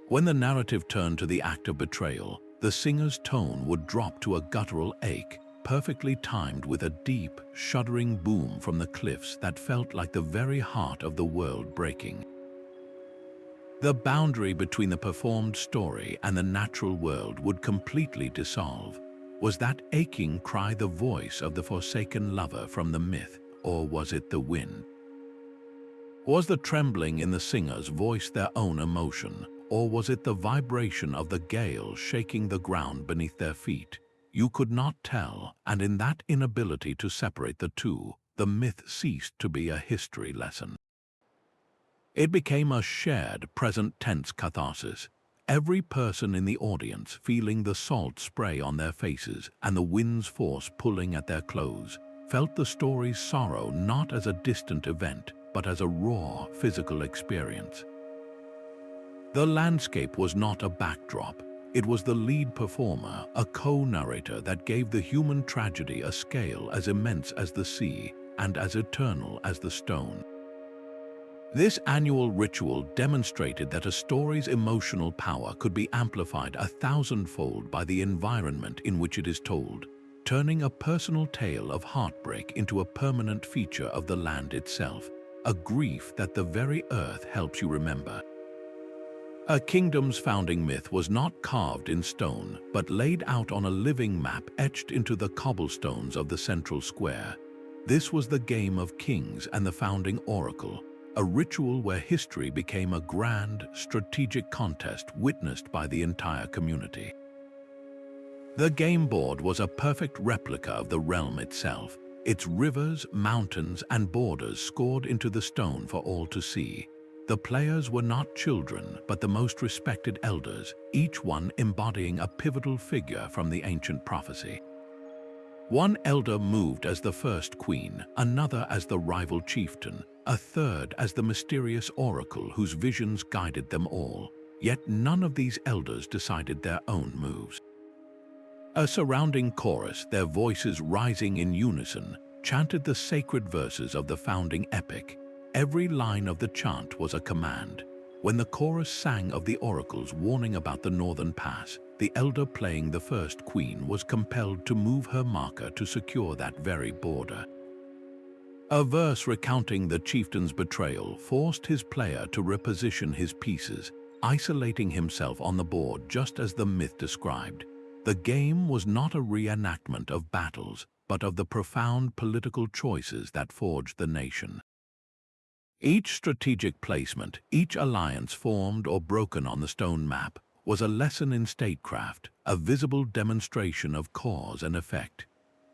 When the narrative turned to the act of betrayal, the singer's tone would drop to a guttural ache, perfectly timed with a deep, shuddering boom from the cliffs that felt like the very heart of the world breaking. The boundary between the performed story and the natural world would completely dissolve. Was that aching cry the voice of the forsaken lover from the myth, or was it the wind? Was the trembling in the singer's voice their own emotion, or was it the vibration of the gale shaking the ground beneath their feet? You could not tell, and in that inability to separate the two, the myth ceased to be a history lesson. It became a shared, present-tense catharsis. Every person in the audience feeling the salt spray on their faces and the wind's force pulling at their clothes, felt the story's sorrow not as a distant event, but as a raw, physical experience. The landscape was not a backdrop. It was the lead performer, a co-narrator that gave the human tragedy a scale as immense as the sea and as eternal as the stone. This annual ritual demonstrated that a story's emotional power could be amplified 1,000-fold by the environment in which it is told, turning a personal tale of heartbreak into a permanent feature of the land itself, a grief that the very earth helps you remember. A kingdom's founding myth was not carved in stone, but laid out on a living map etched into the cobblestones of the central square. This was the game of kings and the founding oracle, a ritual where history became a grand, strategic contest witnessed by the entire community. The game board was a perfect replica of the realm itself, its rivers, mountains, and borders scored into the stone for all to see. The players were not children, but the most respected elders, each one embodying a pivotal figure from the ancient prophecy. One elder moved as the first queen, another as the rival chieftain, a third as the mysterious oracle whose visions guided them all. Yet none of these elders decided their own moves. A surrounding chorus, their voices rising in unison, chanted the sacred verses of the founding epic. Every line of the chant was a command. When the chorus sang of the oracle's warning about the northern pass, the elder playing the first queen was compelled to move her marker to secure that very border. A verse recounting the chieftain's betrayal forced his player to reposition his pieces, isolating himself on the board just as the myth described. The game was not a reenactment of battles, but of the profound political choices that forged the nation. Each strategic placement, each alliance formed or broken on the stone map, was a lesson in statecraft, a visible demonstration of cause and effect.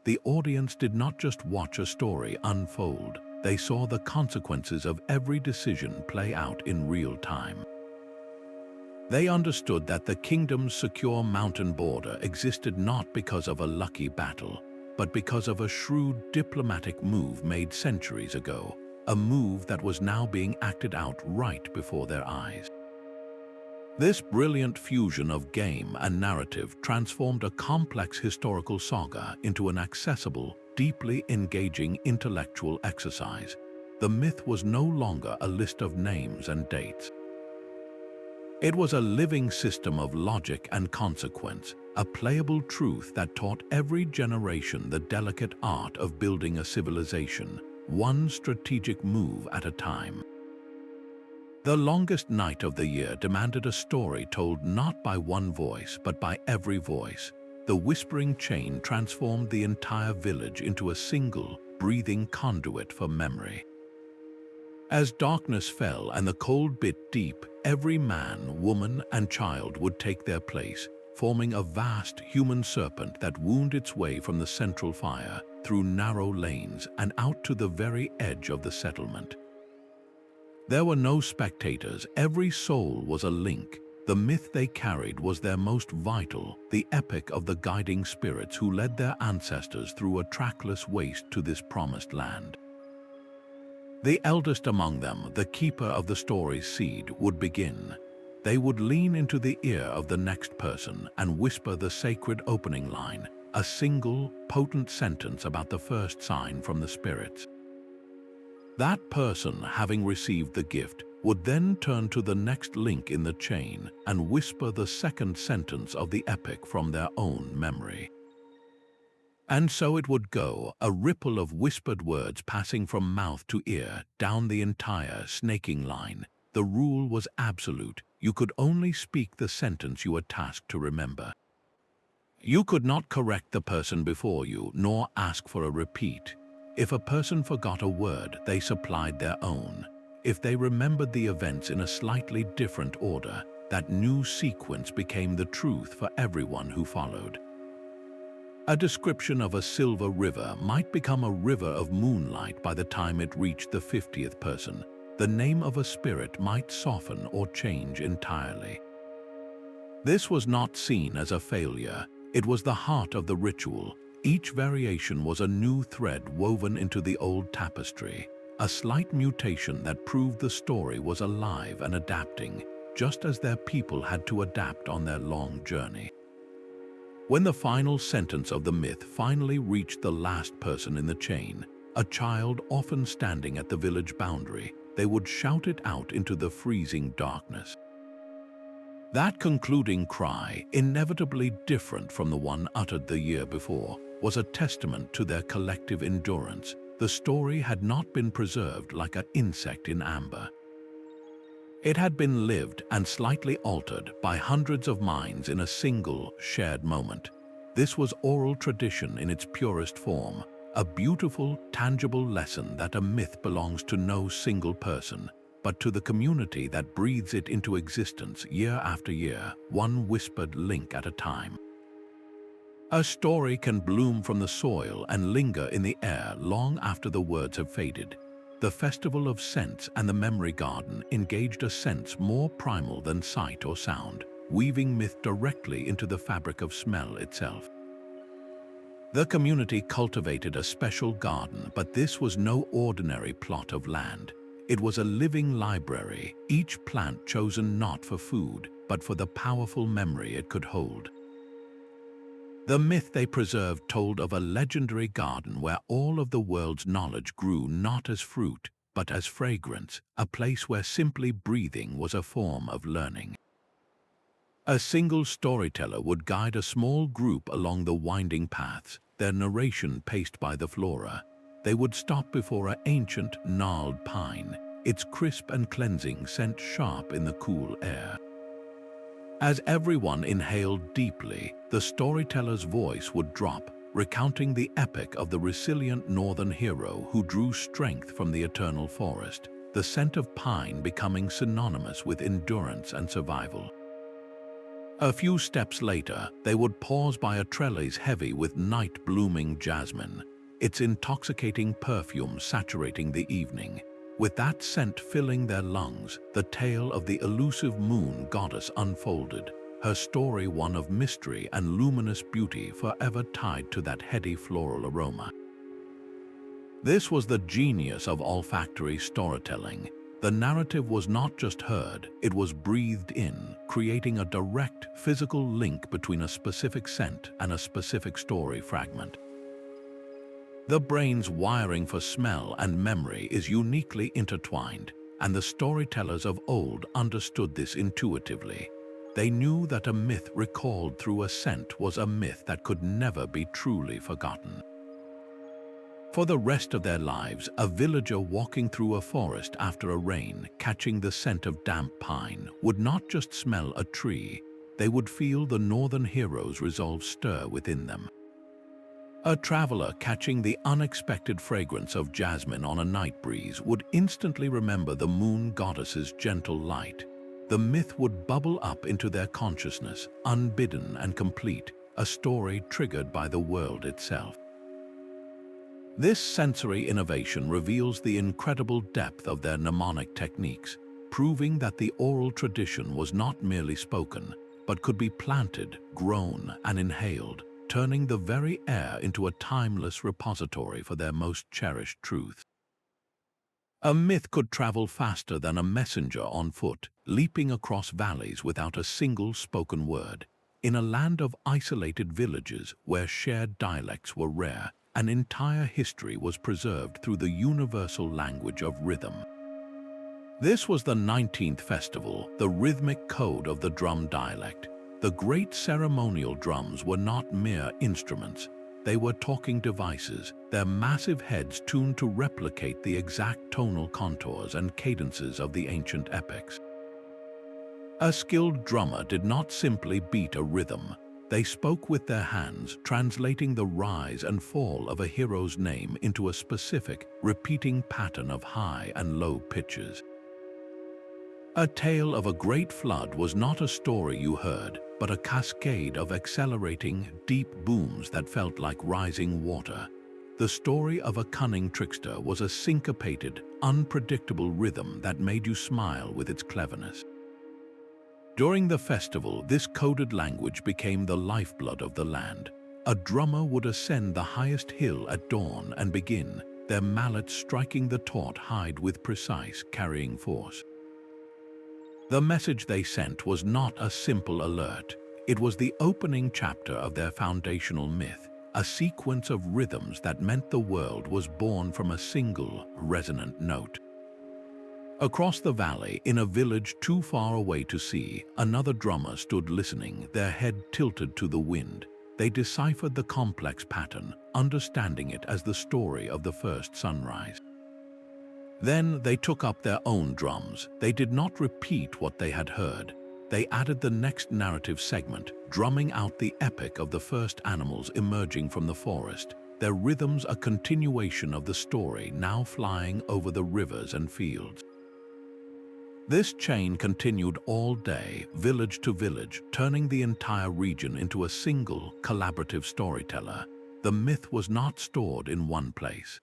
The audience did not just watch a story unfold, they saw the consequences of every decision play out in real time. They understood that the kingdom's secure mountain border existed not because of a lucky battle, but because of a shrewd diplomatic move made centuries ago, a move that was now being acted out right before their eyes. This brilliant fusion of game and narrative transformed a complex historical saga into an accessible, deeply engaging intellectual exercise. The myth was no longer a list of names and dates. It was a living system of logic and consequence, a playable truth that taught every generation the delicate art of building a civilization, one strategic move at a time. The longest night of the year demanded a story told not by one voice but by every voice. The whispering chain transformed the entire village into a single, breathing conduit for memory. As darkness fell and the cold bit deep, every man, woman, and child would take their place, forming a vast human serpent that wound its way from the central fire, through narrow lanes and out to the very edge of the settlement. There were no spectators, every soul was a link. The myth they carried was their most vital, the epic of the guiding spirits who led their ancestors through a trackless waste to this promised land. The eldest among them, the keeper of the story's seed, would begin. They would lean into the ear of the next person and whisper the sacred opening line, a single, potent sentence about the first sign from the spirits. That person, having received the gift, would then turn to the next link in the chain and whisper the second sentence of the epic from their own memory. And so it would go, a ripple of whispered words passing from mouth to ear down the entire snaking line. The rule was absolute. You could only speak the sentence you were tasked to remember. You could not correct the person before you, nor ask for a repeat. If a person forgot a word, they supplied their own. If they remembered the events in a slightly different order, that new sequence became the truth for everyone who followed. A description of a silver river might become a river of moonlight by the time it reached the 50th person. The name of a spirit might soften or change entirely. This was not seen as a failure. It was the heart of the ritual. Each variation was a new thread woven into the old tapestry, a slight mutation that proved the story was alive and adapting, just as their people had to adapt on their long journey. When the final sentence of the myth finally reached the last person in the chain, a child often standing at the village boundary, they would shout it out into the freezing darkness. That concluding cry, inevitably different from the one uttered the year before, was a testament to their collective endurance. The story had not been preserved like an insect in amber. It had been lived and slightly altered by hundreds of minds in a single, shared moment. This was oral tradition in its purest form, a beautiful, tangible lesson that a myth belongs to no single person, but to the community that breathes it into existence year after year, one whispered link at a time. A story can bloom from the soil and linger in the air long after the words have faded. The Festival of Scents and the Memory Garden engaged a sense more primal than sight or sound, weaving myth directly into the fabric of smell itself. The community cultivated a special garden, but this was no ordinary plot of land. It was a living library, each plant chosen not for food, but for the powerful memory it could hold. The myth they preserved told of a legendary garden where all of the world's knowledge grew not as fruit, but as fragrance, a place where simply breathing was a form of learning. A single storyteller would guide a small group along the winding paths, their narration paced by the flora. They would stop before an ancient, gnarled pine, its crisp and cleansing scent sharp in the cool air. As everyone inhaled deeply, the storyteller's voice would drop, recounting the epic of the resilient northern hero who drew strength from the eternal forest, the scent of pine becoming synonymous with endurance and survival. A few steps later, they would pause by a trellis heavy with night-blooming jasmine, its intoxicating perfume saturating the evening. With that scent filling their lungs, the tale of the elusive moon goddess unfolded, her story one of mystery and luminous beauty forever tied to that heady floral aroma. This was the genius of olfactory storytelling. The narrative was not just heard, it was breathed in, creating a direct, physical link between a specific scent and a specific story fragment. The brain's wiring for smell and memory is uniquely intertwined, and the storytellers of old understood this intuitively. They knew that a myth recalled through a scent was a myth that could never be truly forgotten. For the rest of their lives, a villager walking through a forest after a rain, catching the scent of damp pine, would not just smell a tree, they would feel the northern hero's resolve stir within them. A traveler catching the unexpected fragrance of jasmine on a night breeze would instantly remember the moon goddess's gentle light. The myth would bubble up into their consciousness, unbidden and complete, a story triggered by the world itself. This sensory innovation reveals the incredible depth of their mnemonic techniques, proving that the oral tradition was not merely spoken, but could be planted, grown, and inhaled, turning the very air into a timeless repository for their most cherished truths. A myth could travel faster than a messenger on foot, leaping across valleys without a single spoken word. In a land of isolated villages where shared dialects were rare, an entire history was preserved through the universal language of rhythm. This was the 19th festival, the rhythmic code of the drum dialect. The great ceremonial drums were not mere instruments. They were talking devices, their massive heads tuned to replicate the exact tonal contours and cadences of the ancient epics. A skilled drummer did not simply beat a rhythm. They spoke with their hands, translating the rise and fall of a hero's name into a specific, repeating pattern of high and low pitches. A tale of a great flood was not a story you heard, but a cascade of accelerating, deep booms that felt like rising water. The story of a cunning trickster was a syncopated, unpredictable rhythm that made you smile with its cleverness. During the festival, this coded language became the lifeblood of the land. A drummer would ascend the highest hill at dawn and begin, their mallets striking the taut hide with precise, carrying force. The message they sent was not a simple alert. It was the opening chapter of their foundational myth, a sequence of rhythms that meant the world was born from a single, resonant note. Across the valley, in a village too far away to see, another drummer stood listening, their head tilted to the wind. They deciphered the complex pattern, understanding it as the story of the first sunrise. Then they took up their own drums. They did not repeat what they had heard. They added the next narrative segment, drumming out the epic of the first animals emerging from the forest, their rhythms a continuation of the story now flying over the rivers and fields. This chain continued all day, village to village, turning the entire region into a single, collaborative storyteller. The myth was not stored in one place.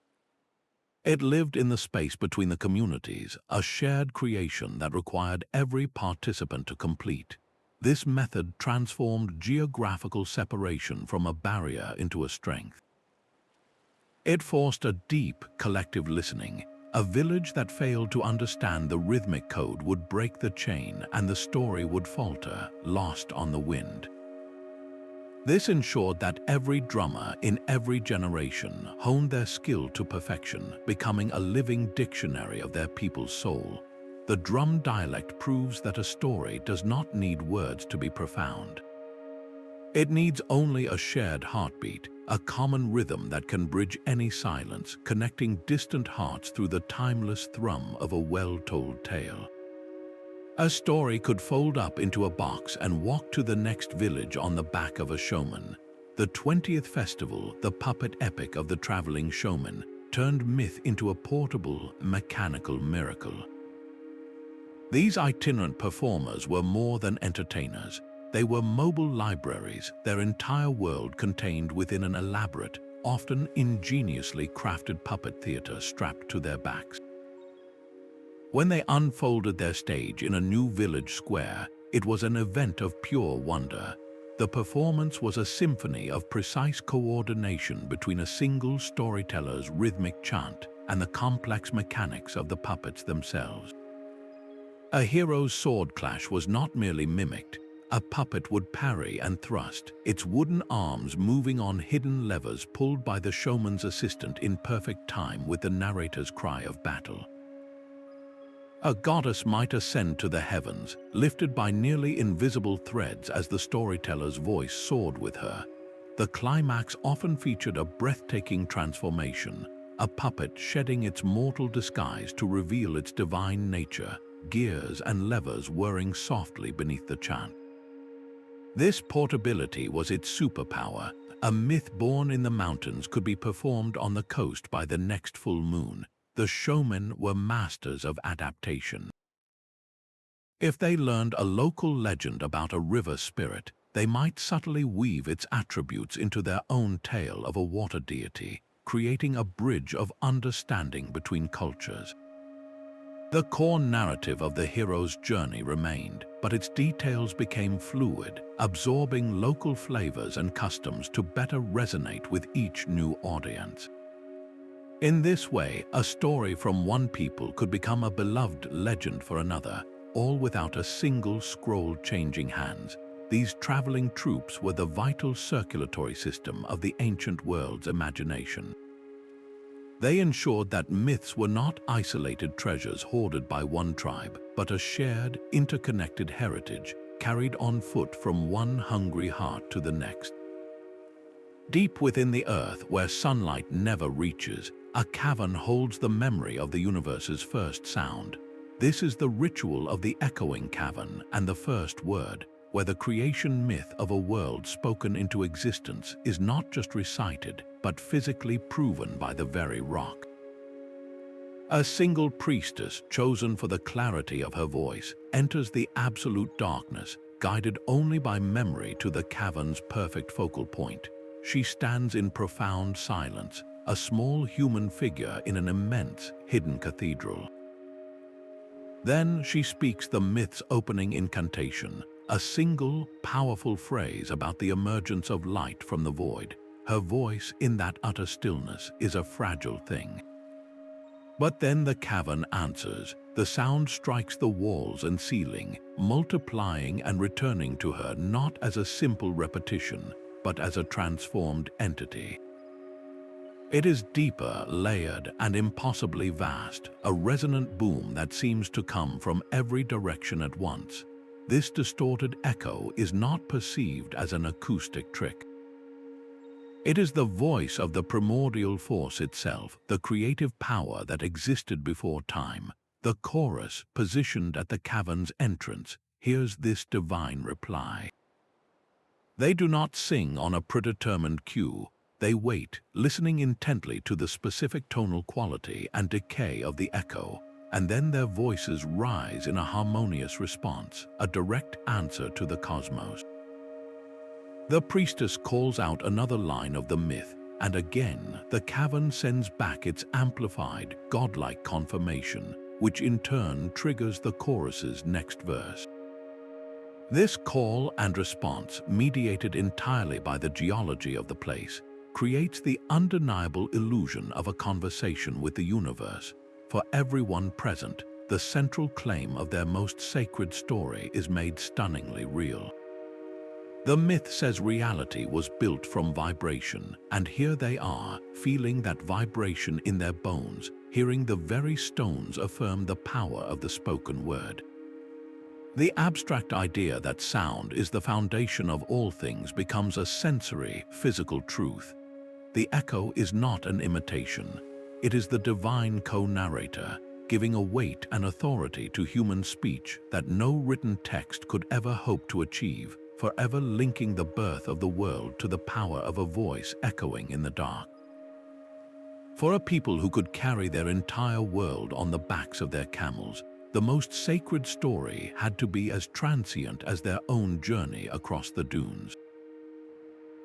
It lived in the space between the communities, a shared creation that required every participant to complete. This method transformed geographical separation from a barrier into a strength. It forced a deep, collective listening. A village that failed to understand the rhythmic code would break the chain and the story would falter, lost on the wind. This ensured that every drummer in every generation honed their skill to perfection, becoming a living dictionary of their people's soul. The drum dialect proves that a story does not need words to be profound. It needs only a shared heartbeat, a common rhythm that can bridge any silence, connecting distant hearts through the timeless thrum of a well-told tale. A story could fold up into a box and walk to the next village on the back of a showman. The 20th festival, the puppet epic of the traveling showman, turned myth into a portable, mechanical miracle. These itinerant performers were more than entertainers. They were mobile libraries, their entire world contained within an elaborate, often ingeniously crafted puppet theater strapped to their backs. When they unfolded their stage in a new village square, it was an event of pure wonder. The performance was a symphony of precise coordination between a single storyteller's rhythmic chant and the complex mechanics of the puppets themselves. A hero's sword clash was not merely mimicked. A puppet would parry and thrust, its wooden arms moving on hidden levers pulled by the showman's assistant in perfect time with the narrator's cry of battle. A goddess might ascend to the heavens, lifted by nearly invisible threads as the storyteller's voice soared with her. The climax often featured a breathtaking transformation, a puppet shedding its mortal disguise to reveal its divine nature, gears and levers whirring softly beneath the chant. This portability was its superpower. A myth born in the mountains could be performed on the coast by the next full moon. The showmen were masters of adaptation. If they learned a local legend about a river spirit, they might subtly weave its attributes into their own tale of a water deity, creating a bridge of understanding between cultures. The core narrative of the hero's journey remained, but its details became fluid, absorbing local flavors and customs to better resonate with each new audience. In this way, a story from one people could become a beloved legend for another, all without a single scroll changing hands. These traveling troops were the vital circulatory system of the ancient world's imagination. They ensured that myths were not isolated treasures hoarded by one tribe, but a shared, interconnected heritage carried on foot from one hungry heart to the next. Deep within the earth, where sunlight never reaches, a cavern holds the memory of the universe's first sound. This is the ritual of the echoing cavern and the first word, where the creation myth of a world spoken into existence is not just recited, but physically proven by the very rock. A single priestess, chosen for the clarity of her voice, enters the absolute darkness, guided only by memory to the cavern's perfect focal point. She stands in profound silence, a small human figure in an immense, hidden cathedral. Then she speaks the myth's opening incantation, a single, powerful phrase about the emergence of light from the void. Her voice, in that utter stillness, is a fragile thing. But then the cavern answers. The sound strikes the walls and ceiling, multiplying and returning to her not as a simple repetition, but as a transformed entity. It is deeper, layered, and impossibly vast, a resonant boom that seems to come from every direction at once. This distorted echo is not perceived as an acoustic trick. It is the voice of the primordial force itself, the creative power that existed before time. The chorus, positioned at the cavern's entrance, hears this divine reply. They do not sing on a predetermined cue. They wait, listening intently to the specific tonal quality and decay of the echo, and then their voices rise in a harmonious response, a direct answer to the cosmos. The priestess calls out another line of the myth, and again the cavern sends back its amplified, godlike confirmation, which in turn triggers the chorus's next verse. This call and response, mediated entirely by the geology of the place, creates the undeniable illusion of a conversation with the universe. For everyone present, the central claim of their most sacred story is made stunningly real. The myth says reality was built from vibration, and here they are, feeling that vibration in their bones, hearing the very stones affirm the power of the spoken word. The abstract idea that sound is the foundation of all things becomes a sensory, physical truth. The echo is not an imitation. It is the divine co-narrator, giving a weight and authority to human speech that no written text could ever hope to achieve, forever linking the birth of the world to the power of a voice echoing in the dark. For a people who could carry their entire world on the backs of their camels, the most sacred story had to be as transient as their own journey across the dunes.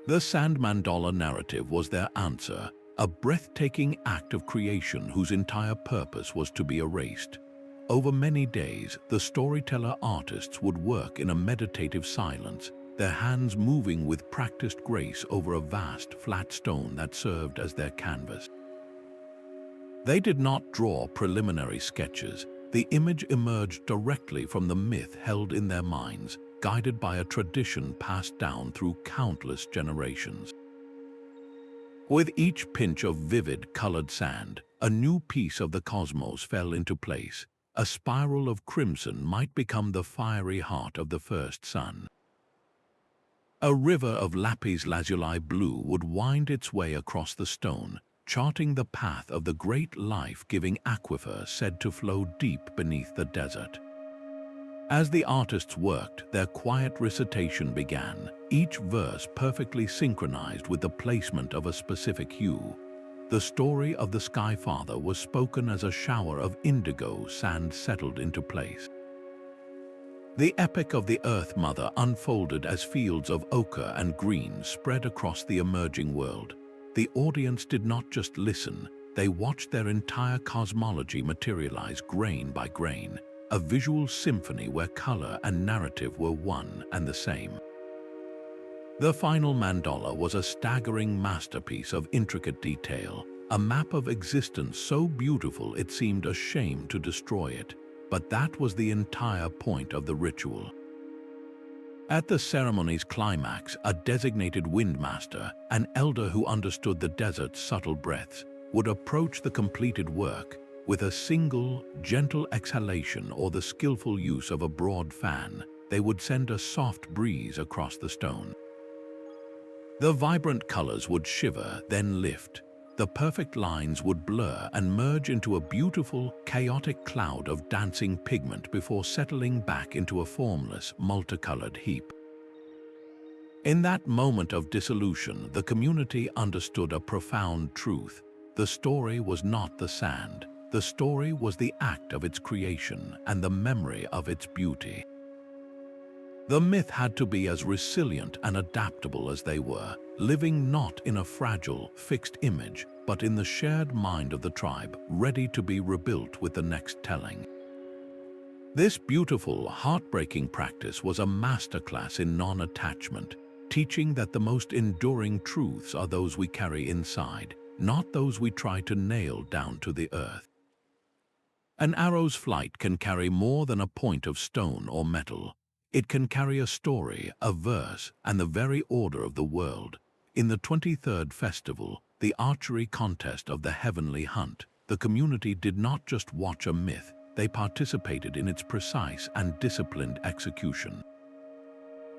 The Sand Mandala narrative was their answer, a breathtaking act of creation whose entire purpose was to be erased. Over many days, the storyteller artists would work in a meditative silence, their hands moving with practiced grace over a vast, flat stone that served as their canvas. They did not draw preliminary sketches. The image emerged directly from the myth held in their minds, guided by a tradition passed down through countless generations. With each pinch of vivid, colored sand, a new piece of the cosmos fell into place. A spiral of crimson might become the fiery heart of the first sun. A river of lapis lazuli blue would wind its way across the stone, charting the path of the great life-giving aquifer said to flow deep beneath the desert. As the artists worked, their quiet recitation began, each verse perfectly synchronized with the placement of a specific hue. The story of the Sky Father was spoken as a shower of indigo sand settled into place. The epic of the Earth Mother unfolded as fields of ochre and green spread across the emerging world. The audience did not just listen, they watched their entire cosmology materialize grain by grain, a visual symphony where color and narrative were one and the same. The final mandala was a staggering masterpiece of intricate detail, a map of existence so beautiful it seemed a shame to destroy it, but that was the entire point of the ritual. At the ceremony's climax, a designated windmaster, an elder who understood the desert's subtle breaths, would approach the completed work. With a single, gentle exhalation or the skillful use of a broad fan, they would send a soft breeze across the stone. The vibrant colors would shiver, then lift. The perfect lines would blur and merge into a beautiful, chaotic cloud of dancing pigment before settling back into a formless, multicolored heap. In that moment of dissolution, the community understood a profound truth. The story was not the sand. The story was the act of its creation and the memory of its beauty. The myth had to be as resilient and adaptable as they were, living not in a fragile, fixed image, but in the shared mind of the tribe, ready to be rebuilt with the next telling. This beautiful, heartbreaking practice was a masterclass in non-attachment, teaching that the most enduring truths are those we carry inside, not those we try to nail down to the earth. An arrow's flight can carry more than a point of stone or metal. It can carry a story, a verse, and the very order of the world. In the 23rd festival, the archery contest of the heavenly hunt, the community did not just watch a myth, they participated in its precise and disciplined execution.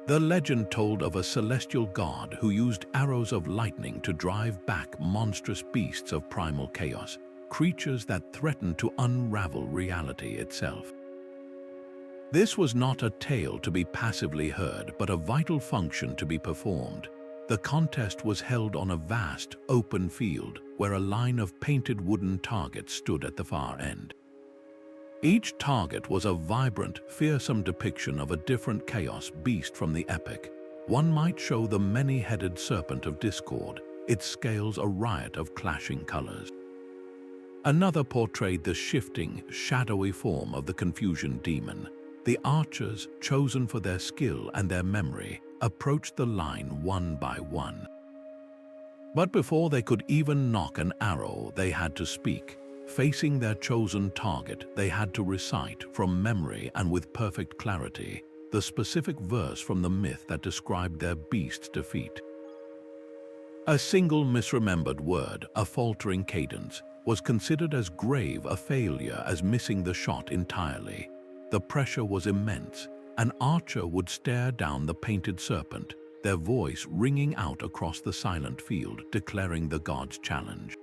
The legend told of a celestial god who used arrows of lightning to drive back monstrous beasts of primal chaos, creatures that threatened to unravel reality itself. This was not a tale to be passively heard, but a vital function to be performed. The contest was held on a vast, open field where a line of painted wooden targets stood at the far end. Each target was a vibrant, fearsome depiction of a different chaos beast from the epic. One might show the many-headed serpent of discord, its scales a riot of clashing colors. Another portrayed the shifting, shadowy form of the confusion demon. The archers, chosen for their skill and their memory, approached the line one by one. But before they could even nock an arrow, they had to speak. Facing their chosen target, they had to recite, from memory and with perfect clarity, the specific verse from the myth that described their beast's defeat. A single misremembered word, a faltering cadence, was considered as grave a failure as missing the shot entirely. The pressure was immense. An archer would stare down the painted serpent, their voice ringing out across the silent field, declaring the god's challenge.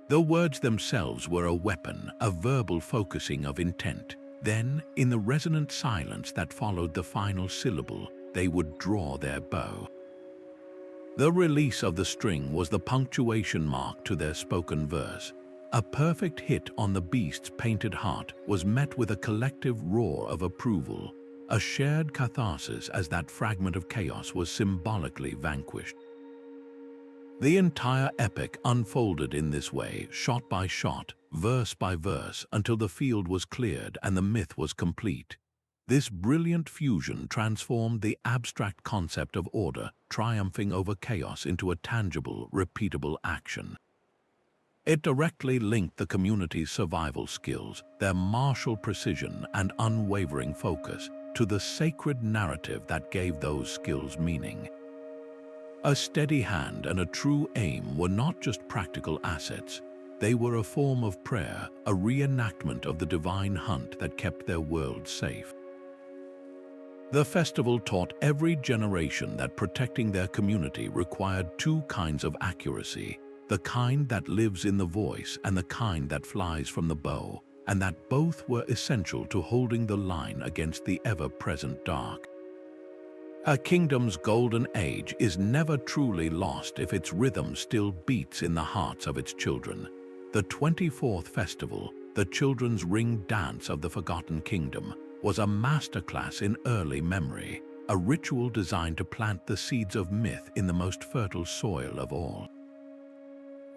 The words themselves were a weapon, a verbal focusing of intent. Then, in the resonant silence that followed the final syllable, they would draw their bow. The release of the string was the punctuation mark to their spoken verse. A perfect hit on the beast's painted heart was met with a collective roar of approval, a shared catharsis as that fragment of chaos was symbolically vanquished. The entire epic unfolded in this way, shot by shot, verse by verse, until the field was cleared and the myth was complete. This brilliant fusion transformed the abstract concept of order, triumphing over chaos, into a tangible, repeatable action. It directly linked the community's survival skills, their martial precision and unwavering focus, to the sacred narrative that gave those skills meaning. A steady hand and a true aim were not just practical assets. They were a form of prayer, a reenactment of the divine hunt that kept their world safe. The festival taught every generation that protecting their community required two kinds of accuracy, the kind that lives in the voice and the kind that flies from the bow, and that both were essential to holding the line against the ever-present dark. A kingdom's golden age is never truly lost if its rhythm still beats in the hearts of its children. The 24th festival, the children's ring dance of the forgotten kingdom, was a masterclass in early memory, a ritual designed to plant the seeds of myth in the most fertile soil of all.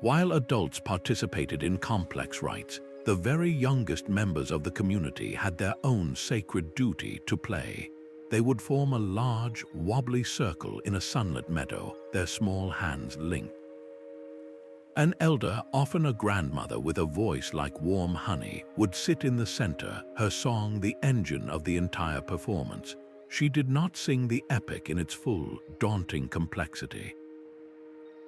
While adults participated in complex rites, the very youngest members of the community had their own sacred duty to play. They would form a large, wobbly circle in a sunlit meadow, their small hands linked. An elder, often a grandmother with a voice like warm honey, would sit in the center, her song the engine of the entire performance. She did not sing the epic in its full, daunting complexity.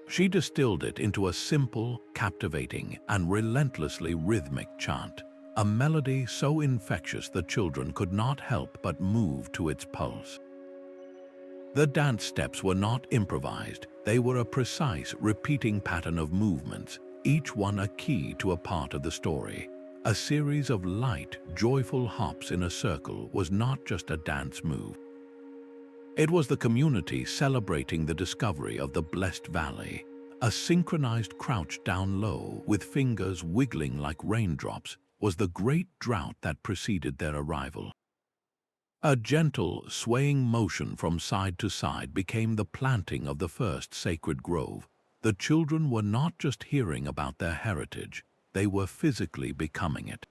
She distilled it into a simple, captivating, and relentlessly rhythmic chant, a melody so infectious the children could not help but move to its pulse. The dance steps were not improvised. They were a precise, repeating pattern of movements, each one a key to a part of the story. A series of light, joyful hops in a circle was not just a dance move. It was the community celebrating the discovery of the Blessed Valley. A synchronized crouch down low with fingers wiggling like raindrops was the great drought that preceded their arrival. A gentle, swaying motion from side to side became the planting of the first sacred grove. The children were not just hearing about their heritage, they were physically becoming it.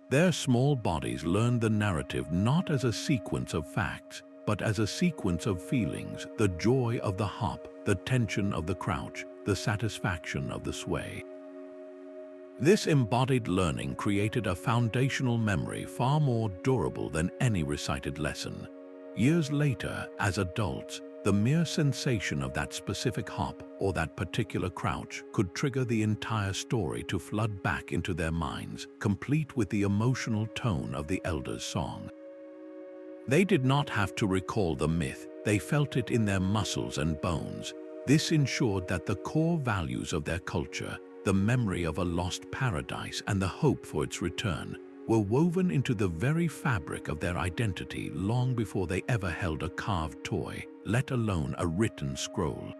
Their small bodies learned the narrative not as a sequence of facts, but as a sequence of feelings: the joy of the hop, the tension of the crouch, the satisfaction of the sway. This embodied learning created a foundational memory far more durable than any recited lesson. Years later, as adults, the mere sensation of that specific hop or that particular crouch could trigger the entire story to flood back into their minds, complete with the emotional tone of the elders' song. They did not have to recall the myth, they felt it in their muscles and bones. This ensured that the core values of their culture, the memory of a lost paradise and the hope for its return, were woven into the very fabric of their identity long before they ever held a carved toy, let alone a written scroll.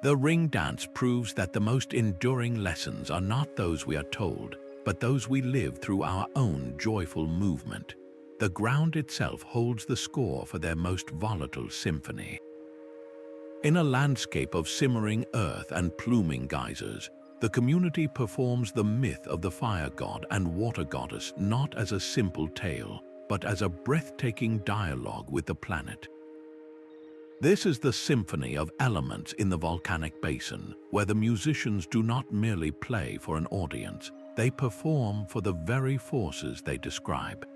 The ring dance proves that the most enduring lessons are not those we are told, but those we live through our own joyful movement. The ground itself holds the score for their most volatile symphony. In a landscape of simmering earth and pluming geysers, the community performs the myth of the fire god and water goddess not as a simple tale, but as a breathtaking dialogue with the planet. This is the symphony of elements in the volcanic basin, where the musicians do not merely play for an audience, they perform for the very forces they describe.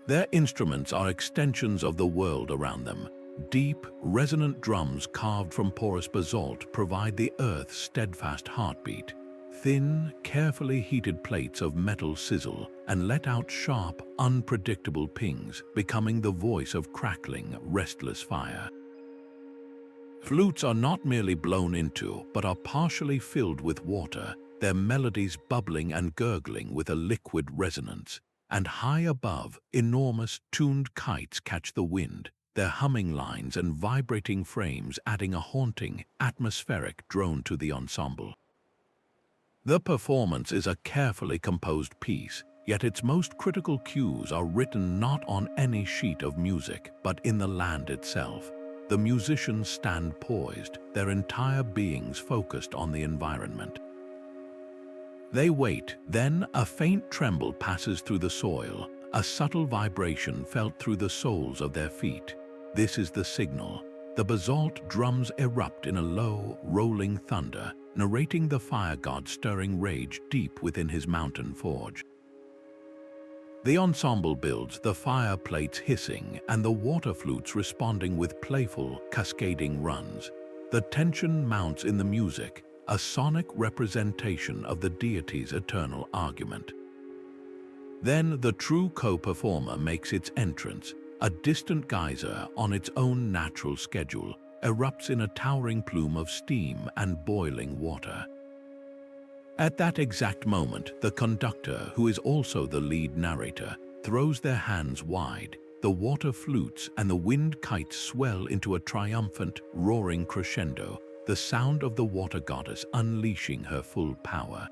Their instruments are extensions of the world around them. Deep, resonant drums carved from porous basalt provide the Earth's steadfast heartbeat. Thin, carefully heated plates of metal sizzle and let out sharp, unpredictable pings, becoming the voice of crackling, restless fire. Flutes are not merely blown into, but are partially filled with water, their melodies bubbling and gurgling with a liquid resonance. And high above, enormous, tuned kites catch the wind, their humming lines and vibrating frames adding a haunting, atmospheric drone to the ensemble. The performance is a carefully composed piece, yet its most critical cues are written not on any sheet of music, but in the land itself. The musicians stand poised, their entire beings focused on the environment. They wait, then a faint tremble passes through the soil, a subtle vibration felt through the soles of their feet. This is the signal. The basalt drums erupt in a low, rolling thunder, narrating the fire god stirring rage deep within his mountain forge. The ensemble builds, the fire plates hissing and the water flutes responding with playful, cascading runs. The tension mounts in the music, a sonic representation of the deity's eternal argument. Then the true co-performer makes its entrance. A distant geyser on its own natural schedule erupts in a towering plume of steam and boiling water. At that exact moment, the conductor, who is also the lead narrator, throws their hands wide. The water flutes and the wind kites swell into a triumphant, roaring crescendo, the sound of the water goddess unleashing her full power.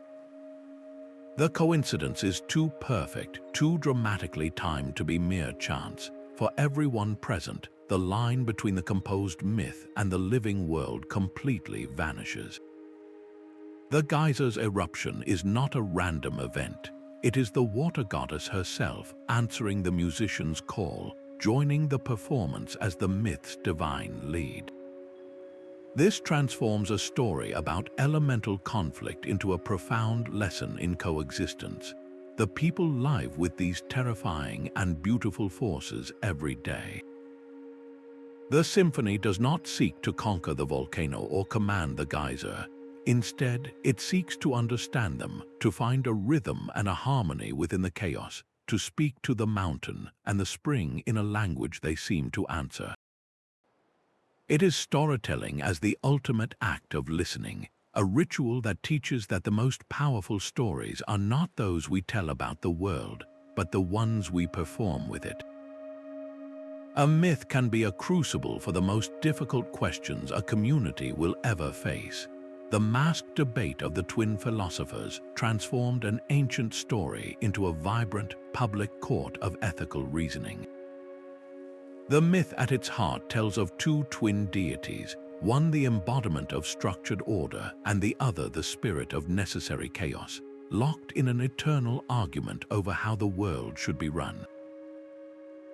The coincidence is too perfect, too dramatically timed to be mere chance. For everyone present, the line between the composed myth and the living world completely vanishes. The geyser's eruption is not a random event. It is the water goddess herself answering the musician's call, joining the performance as the myth's divine lead. This transforms a story about elemental conflict into a profound lesson in coexistence. The people live with these terrifying and beautiful forces every day. The symphony does not seek to conquer the volcano or command the geyser. Instead, it seeks to understand them, to find a rhythm and a harmony within the chaos, to speak to the mountain and the spring in a language they seem to answer. It is storytelling as the ultimate act of listening, a ritual that teaches that the most powerful stories are not those we tell about the world, but the ones we perform with it. A myth can be a crucible for the most difficult questions a community will ever face. The masked debate of the twin philosophers transformed an ancient story into a vibrant public court of ethical reasoning. The myth at its heart tells of two twin deities, one the embodiment of structured order and the other the spirit of necessary chaos, locked in an eternal argument over how the world should be run.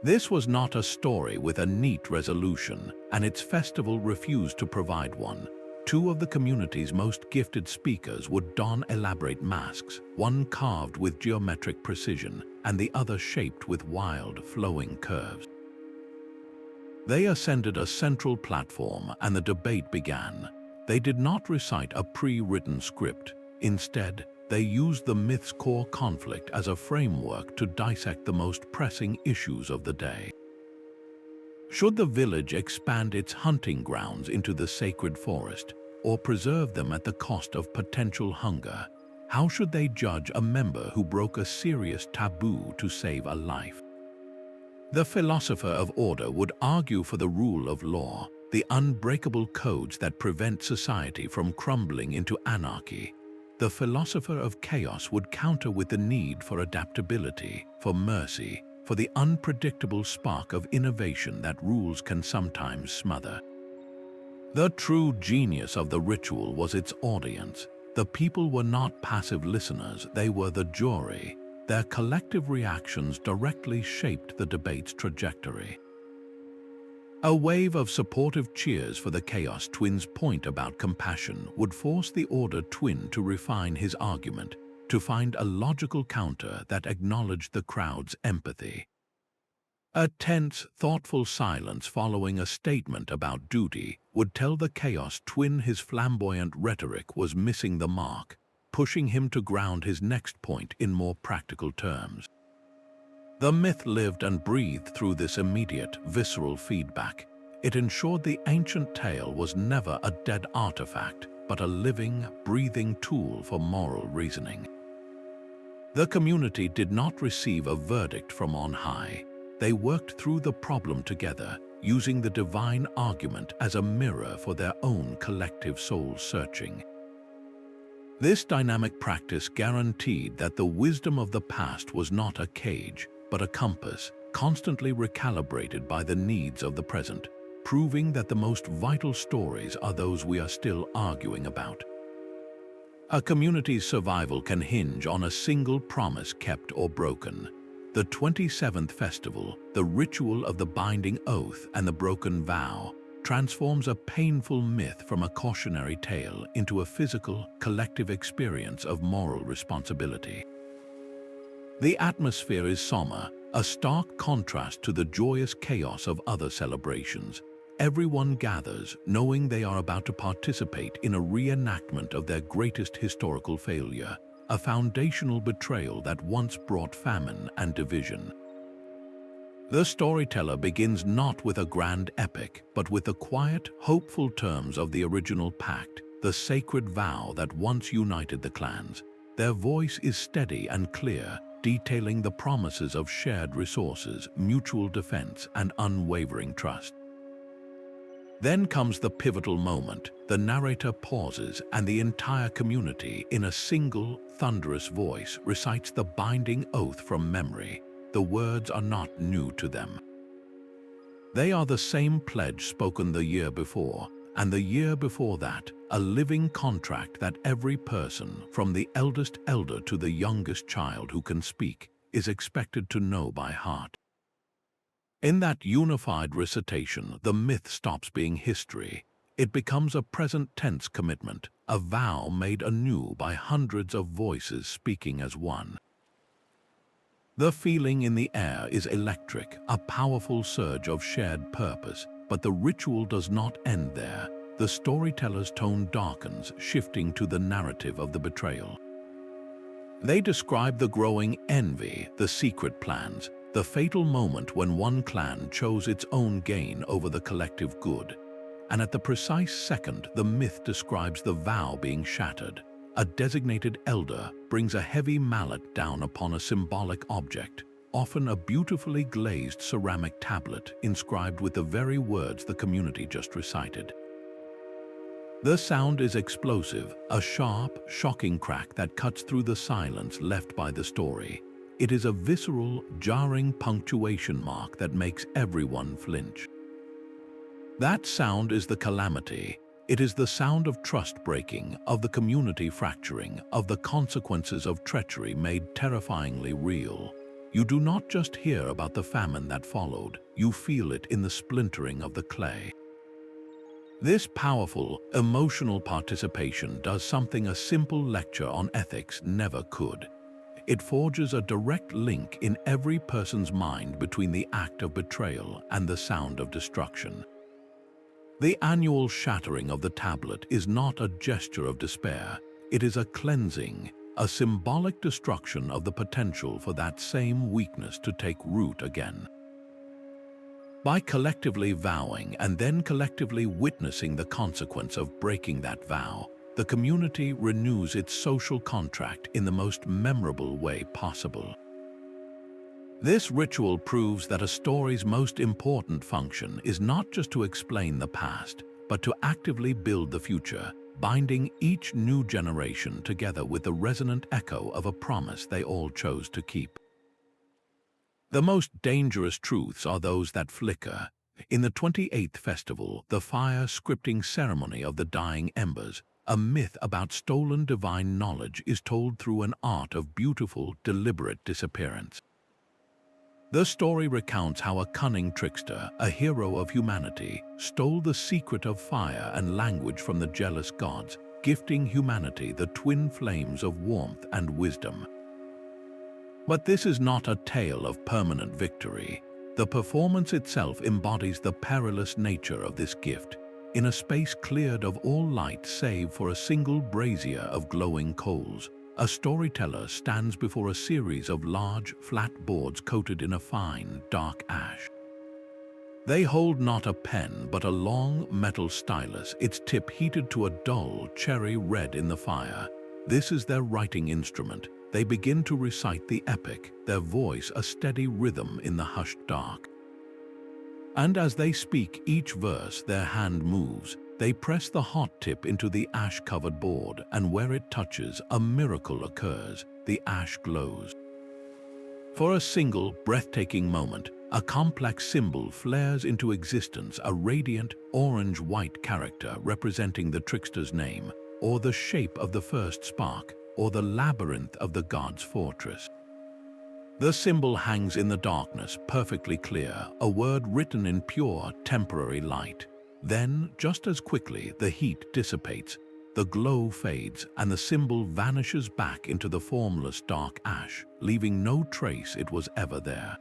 This was not a story with a neat resolution, and its festival refused to provide one. Two of the community's most gifted speakers would don elaborate masks, one carved with geometric precision and the other shaped with wild, flowing curves. They ascended a central platform and the debate began. They did not recite a pre-written script. Instead, they used the myth's core conflict as a framework to dissect the most pressing issues of the day. Should the village expand its hunting grounds into the sacred forest, or preserve them at the cost of potential hunger? How should they judge a member who broke a serious taboo to save a life? The philosopher of order would argue for the rule of law, the unbreakable codes that prevent society from crumbling into anarchy. The philosopher of chaos would counter with the need for adaptability, for mercy, for the unpredictable spark of innovation that rules can sometimes smother. The true genius of the ritual was its audience. The people were not passive listeners, they were the jury. Their collective reactions directly shaped the debate's trajectory. A wave of supportive cheers for the Chaos Twin's point about compassion would force the Order Twin to refine his argument, to find a logical counter that acknowledged the crowd's empathy. A tense, thoughtful silence following a statement about duty would tell the Chaos Twin his flamboyant rhetoric was missing the mark, pushing him to ground his next point in more practical terms. The myth lived and breathed through this immediate, visceral feedback. It ensured the ancient tale was never a dead artifact, but a living, breathing tool for moral reasoning. The community did not receive a verdict from on high. They worked through the problem together, using the divine argument as a mirror for their own collective soul-searching. This dynamic practice guaranteed that the wisdom of the past was not a cage, but a compass, constantly recalibrated by the needs of the present, proving that the most vital stories are those we are still arguing about. A community's survival can hinge on a single promise kept or broken. The 27th festival, the ritual of the binding oath and the broken vow, transforms a painful myth from a cautionary tale into a physical, collective experience of moral responsibility. The atmosphere is somber, a stark contrast to the joyous chaos of other celebrations. Everyone gathers, knowing they are about to participate in a reenactment of their greatest historical failure, a foundational betrayal that once brought famine and division. The storyteller begins not with a grand epic, but with the quiet, hopeful terms of the original pact, the sacred vow that once united the clans. Their voice is steady and clear, detailing the promises of shared resources, mutual defense, and unwavering trust. Then comes the pivotal moment. The narrator pauses, and the entire community, in a single, thunderous voice, recites the binding oath from memory. The words are not new to them. They are the same pledge spoken the year before, and the year before that, a living contract that every person, from the eldest elder to the youngest child who can speak, is expected to know by heart. In that unified recitation, the myth stops being history. It becomes a present-tense commitment, a vow made anew by hundreds of voices speaking as one. The feeling in the air is electric, a powerful surge of shared purpose, but the ritual does not end there. The storyteller's tone darkens, shifting to the narrative of the betrayal. They describe the growing envy, the secret plans, the fatal moment when one clan chose its own gain over the collective good. And at the precise second, the myth describes the vow being shattered. A designated elder brings a heavy mallet down upon a symbolic object. often a beautifully glazed ceramic tablet inscribed with the very words the community just recited. The sound is explosive, a sharp, shocking crack that cuts through the silence left by the story. It is a visceral, jarring punctuation mark that makes everyone flinch. That sound is the calamity. It is the sound of trust breaking, of the community fracturing, of the consequences of treachery made terrifyingly real. You do not just hear about the famine that followed, you feel it in the splintering of the clay. This powerful, emotional participation does something a simple lecture on ethics never could. It forges a direct link in every person's mind between the act of betrayal and the sound of destruction. The annual shattering of the tablet is not a gesture of despair. It is a cleansing, a symbolic destruction of the potential for that same weakness to take root again. By collectively vowing and then collectively witnessing the consequence of breaking that vow, the community renews its social contract in the most memorable way possible. This ritual proves that a story's most important function is not just to explain the past, but to actively build the future, binding each new generation together with the resonant echo of a promise they all chose to keep. The most dangerous truths are those that flicker. In the 28th festival, the fire scripting ceremony of the dying embers, a myth about stolen divine knowledge is told through an art of beautiful, deliberate disappearance. The story recounts how a cunning trickster, a hero of humanity, stole the secret of fire and language from the jealous gods, gifting humanity the twin flames of warmth and wisdom. But this is not a tale of permanent victory. The performance itself embodies the perilous nature of this gift, in a space cleared of all light save for a single brazier of glowing coals. A storyteller stands before a series of large, flat boards coated in a fine, dark ash. They hold not a pen, but a long metal stylus, its tip heated to a dull, cherry red in the fire. This is their writing instrument. They begin to recite the epic, their voice a steady rhythm in the hushed dark. And as they speak each verse, their hand moves. They press the hot tip into the ash-covered board, and where it touches, a miracle occurs. The ash glows. For a single, breathtaking moment, a complex symbol flares into existence, a radiant, orange-white character representing the trickster's name, or the shape of the first spark, or the labyrinth of the god's fortress. The symbol hangs in the darkness, perfectly clear, a word written in pure, temporary light. Then, just as quickly, the heat dissipates, the glow fades, and the symbol vanishes back into the formless dark ash, leaving no trace it was ever there.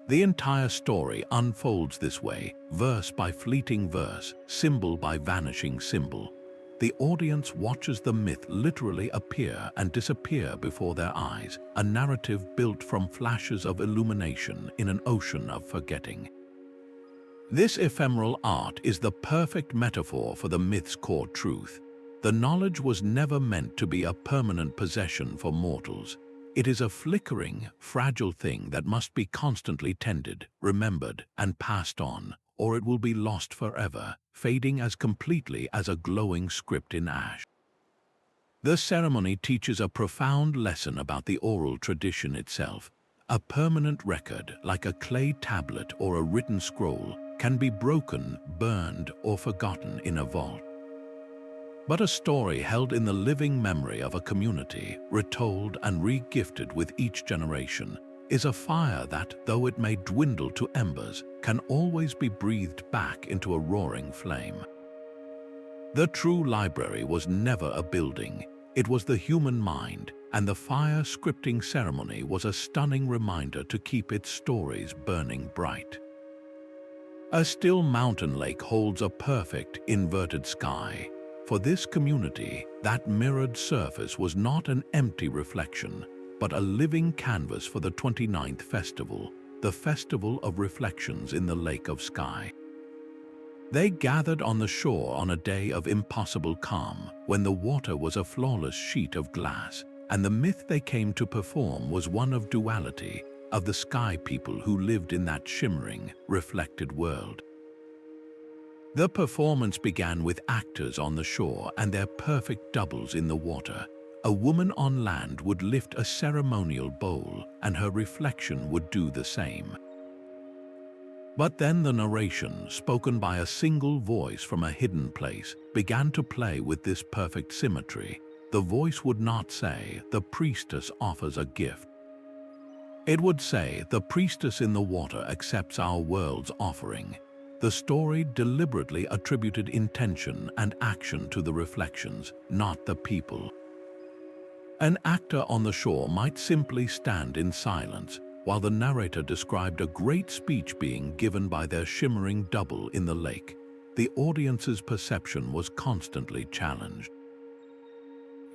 The entire story unfolds this way, verse by fleeting verse, symbol by vanishing symbol. The audience watches the myth literally appear and disappear before their eyes, a narrative built from flashes of illumination in an ocean of forgetting. This ephemeral art is the perfect metaphor for the myth's core truth. The knowledge was never meant to be a permanent possession for mortals. It is a flickering, fragile thing that must be constantly tended, remembered, and passed on, or it will be lost forever, fading as completely as a glowing script in ash. The ceremony teaches a profound lesson about the oral tradition itself. A permanent record, like a clay tablet or a written scroll, can be broken, burned, or forgotten in a vault. But a story held in the living memory of a community, retold and re-gifted with each generation, is a fire that, though it may dwindle to embers, can always be breathed back into a roaring flame. The true library was never a building, it was the human mind, and the fire scripting ceremony was a stunning reminder to keep its stories burning bright. A still mountain lake holds a perfect, inverted sky. For this community, that mirrored surface was not an empty reflection, but a living canvas for the 29th festival, the festival of reflections in the lake of sky. They gathered on the shore on a day of impossible calm, when the water was a flawless sheet of glass, and the myth they came to perform was one of duality, of the sky people who lived in that shimmering, reflected world. The performance began with actors on the shore and their perfect doubles in the water. A woman on land would lift a ceremonial bowl, and her reflection would do the same. But then the narration, spoken by a single voice from a hidden place, began to play with this perfect symmetry. The voice would not say, "The priestess offers a gift." It would say, "The priestess in the water accepts our world's offering." The story deliberately attributed intention and action to the reflections, not the people. An actor on the shore might simply stand in silence, while the narrator described a great speech being given by their shimmering double in the lake. The audience's perception was constantly challenged.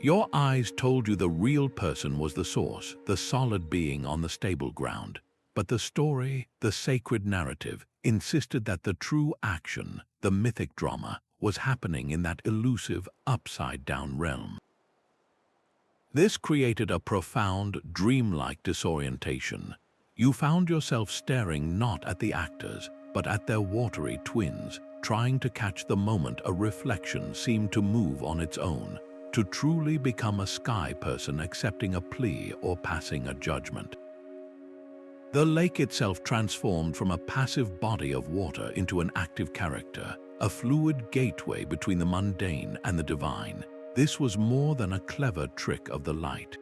Your eyes told you the real person was the source, the solid being on the stable ground. But the story, the sacred narrative, insisted that the true action, the mythic drama, was happening in that elusive, upside-down realm. This created a profound, dreamlike disorientation. You found yourself staring not at the actors, but at their watery twins, trying to catch the moment a reflection seemed to move on its own, to truly become a sky person accepting a plea or passing a judgment. The lake itself transformed from a passive body of water into an active character, a fluid gateway between the mundane and the divine. This was more than a clever trick of the light.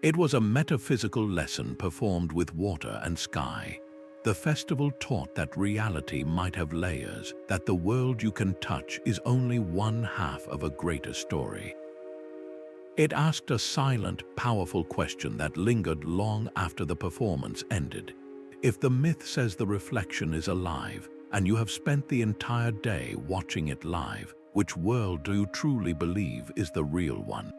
It was a metaphysical lesson performed with water and sky. The festival taught that reality might have layers, that the world you can touch is only one half of a greater story. It asked a silent, powerful question that lingered long after the performance ended. If the myth says the reflection is alive, and you have spent the entire day watching it live, which world do you truly believe is the real one?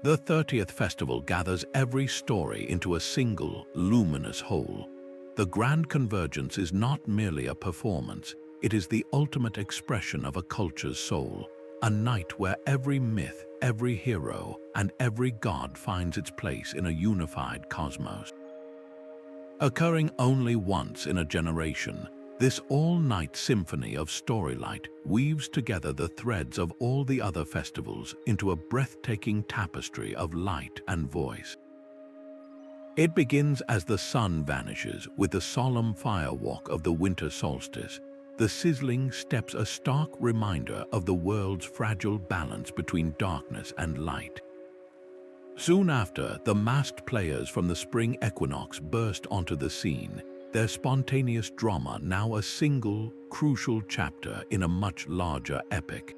The 30th festival gathers every story into a single, luminous whole. The grand convergence is not merely a performance, it is the ultimate expression of a culture's soul. A night where every myth, every hero, and every god finds its place in a unified cosmos. Occurring only once in a generation, this all-night symphony of Storylight weaves together the threads of all the other festivals into a breathtaking tapestry of light and voice. It begins as the sun vanishes with the solemn firewalk of the winter solstice. The sizzling steps a stark reminder of the world's fragile balance between darkness and light. Soon after, the masked players from the spring equinox burst onto the scene, their spontaneous drama now a single, crucial chapter in a much larger epic.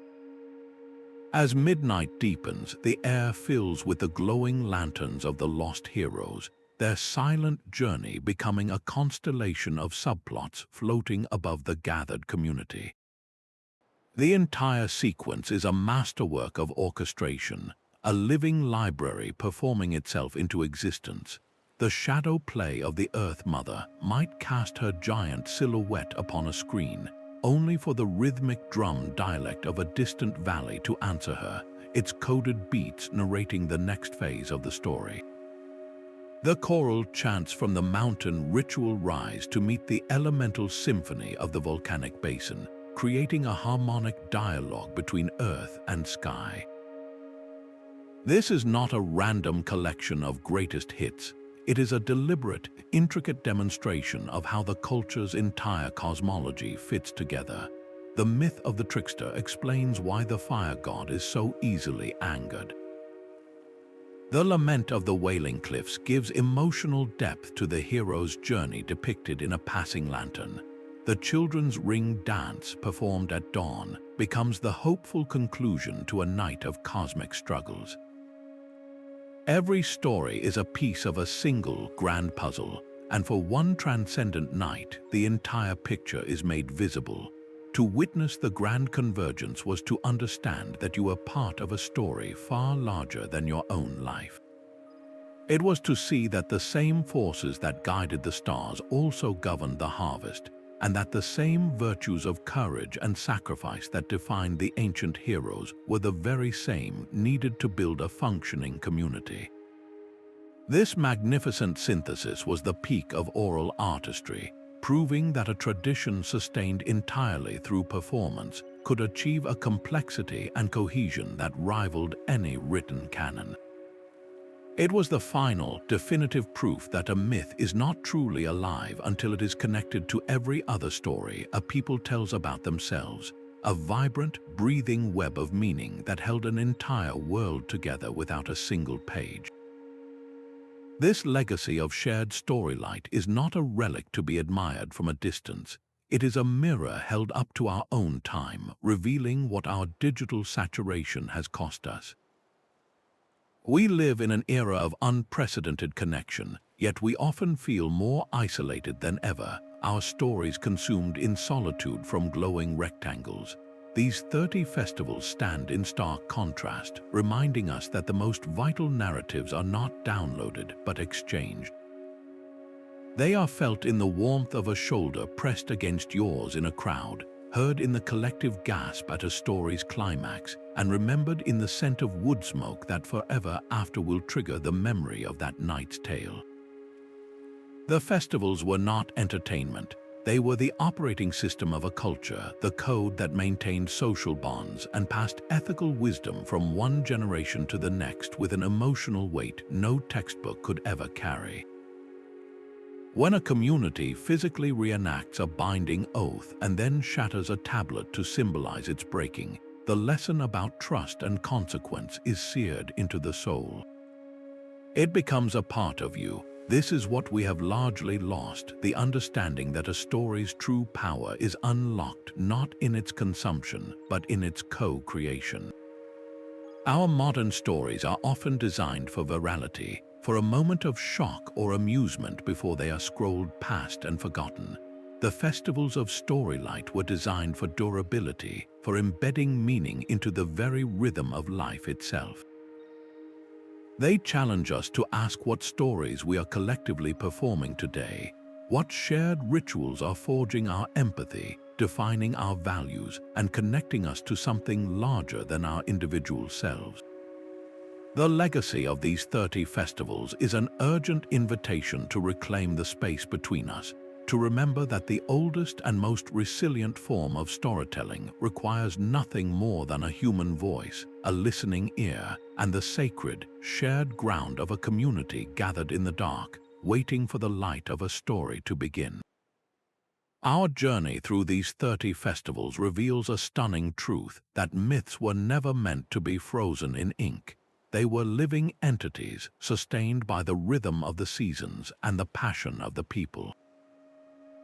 As midnight deepens, the air fills with the glowing lanterns of the lost heroes, their silent journey becoming a constellation of subplots floating above the gathered community. The entire sequence is a masterwork of orchestration, a living library performing itself into existence. The shadow play of the Earth Mother might cast her giant silhouette upon a screen, only for the rhythmic drum dialect of a distant valley to answer her, its coded beats narrating the next phase of the story. The choral chants from the mountain ritual rise to meet the elemental symphony of the volcanic basin, creating a harmonic dialogue between earth and sky. This is not a random collection of greatest hits. It is a deliberate, intricate demonstration of how the culture's entire cosmology fits together. The myth of the Trickster explains why the fire god is so easily angered. The Lament of the Wailing Cliffs gives emotional depth to the hero's journey depicted in a passing lantern. The children's ring dance, performed at dawn, becomes the hopeful conclusion to a night of cosmic struggles. Every story is a piece of a single grand puzzle, and for one transcendent night, the entire picture is made visible. To witness the grand convergence was to understand that you were part of a story far larger than your own life. It was to see that the same forces that guided the stars also governed the harvest, and that the same virtues of courage and sacrifice that defined the ancient heroes were the very same needed to build a functioning community. This magnificent synthesis was the peak of oral artistry, proving that a tradition sustained entirely through performance could achieve a complexity and cohesion that rivaled any written canon. It was the final, definitive proof that a myth is not truly alive until it is connected to every other story a people tells about themselves, a vibrant, breathing web of meaning that held an entire world together without a single page. This legacy of shared storylight is not a relic to be admired from a distance. It is a mirror held up to our own time, revealing what our digital saturation has cost us. We live in an era of unprecedented connection, yet we often feel more isolated than ever, our stories consumed in solitude from glowing rectangles. These 30 festivals stand in stark contrast, reminding us that the most vital narratives are not downloaded but exchanged. They are felt in the warmth of a shoulder pressed against yours in a crowd, heard in the collective gasp at a story's climax, and remembered in the scent of wood smoke that forever after will trigger the memory of that night's tale. The festivals were not entertainment. They were the operating system of a culture, the code that maintained social bonds and passed ethical wisdom from one generation to the next with an emotional weight no textbook could ever carry. When a community physically reenacts a binding oath and then shatters a tablet to symbolize its breaking, the lesson about trust and consequence is seared into the soul. It becomes a part of you. This is what we have largely lost, the understanding that a story's true power is unlocked not in its consumption, but in its co-creation. Our modern stories are often designed for virality, for a moment of shock or amusement before they are scrolled past and forgotten. The festivals of Storylight were designed for durability, for embedding meaning into the very rhythm of life itself. They challenge us to ask what stories we are collectively performing today, what shared rituals are forging our empathy, defining our values, and connecting us to something larger than our individual selves. The legacy of these 30 festivals is an urgent invitation to reclaim the space between us, to remember that the oldest and most resilient form of storytelling requires nothing more than a human voice, a listening ear, and the sacred, shared ground of a community gathered in the dark, waiting for the light of a story to begin. Our journey through these 30 festivals reveals a stunning truth that myths were never meant to be frozen in ink. They were living entities, sustained by the rhythm of the seasons and the passion of the people.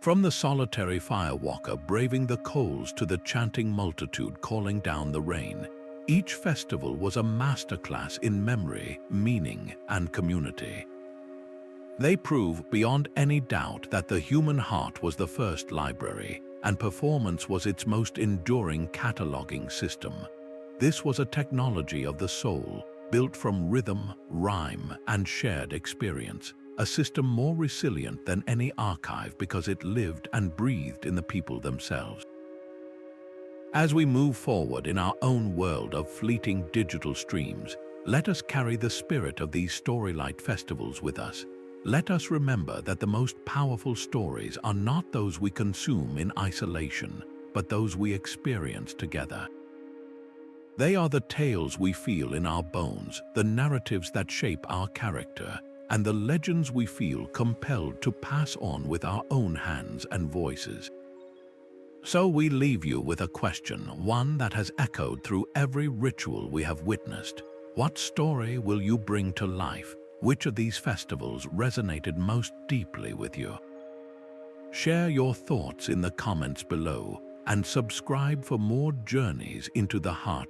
From the solitary firewalker braving the coals to the chanting multitude calling down the rain, each festival was a masterclass in memory, meaning, and community. They prove beyond any doubt that the human heart was the first library, and performance was its most enduring cataloging system. This was a technology of the soul, built from rhythm, rhyme, and shared experience, a system more resilient than any archive because it lived and breathed in the people themselves. As we move forward in our own world of fleeting digital streams, let us carry the spirit of these Storylight festivals with us. Let us remember that the most powerful stories are not those we consume in isolation, but those we experience together. They are the tales we feel in our bones, the narratives that shape our character, and the legends we feel compelled to pass on with our own hands and voices. So we leave you with a question, one that has echoed through every ritual we have witnessed. What story will you bring to life? Which of these festivals resonated most deeply with you? Share your thoughts in the comments below and subscribe for more journeys into the heart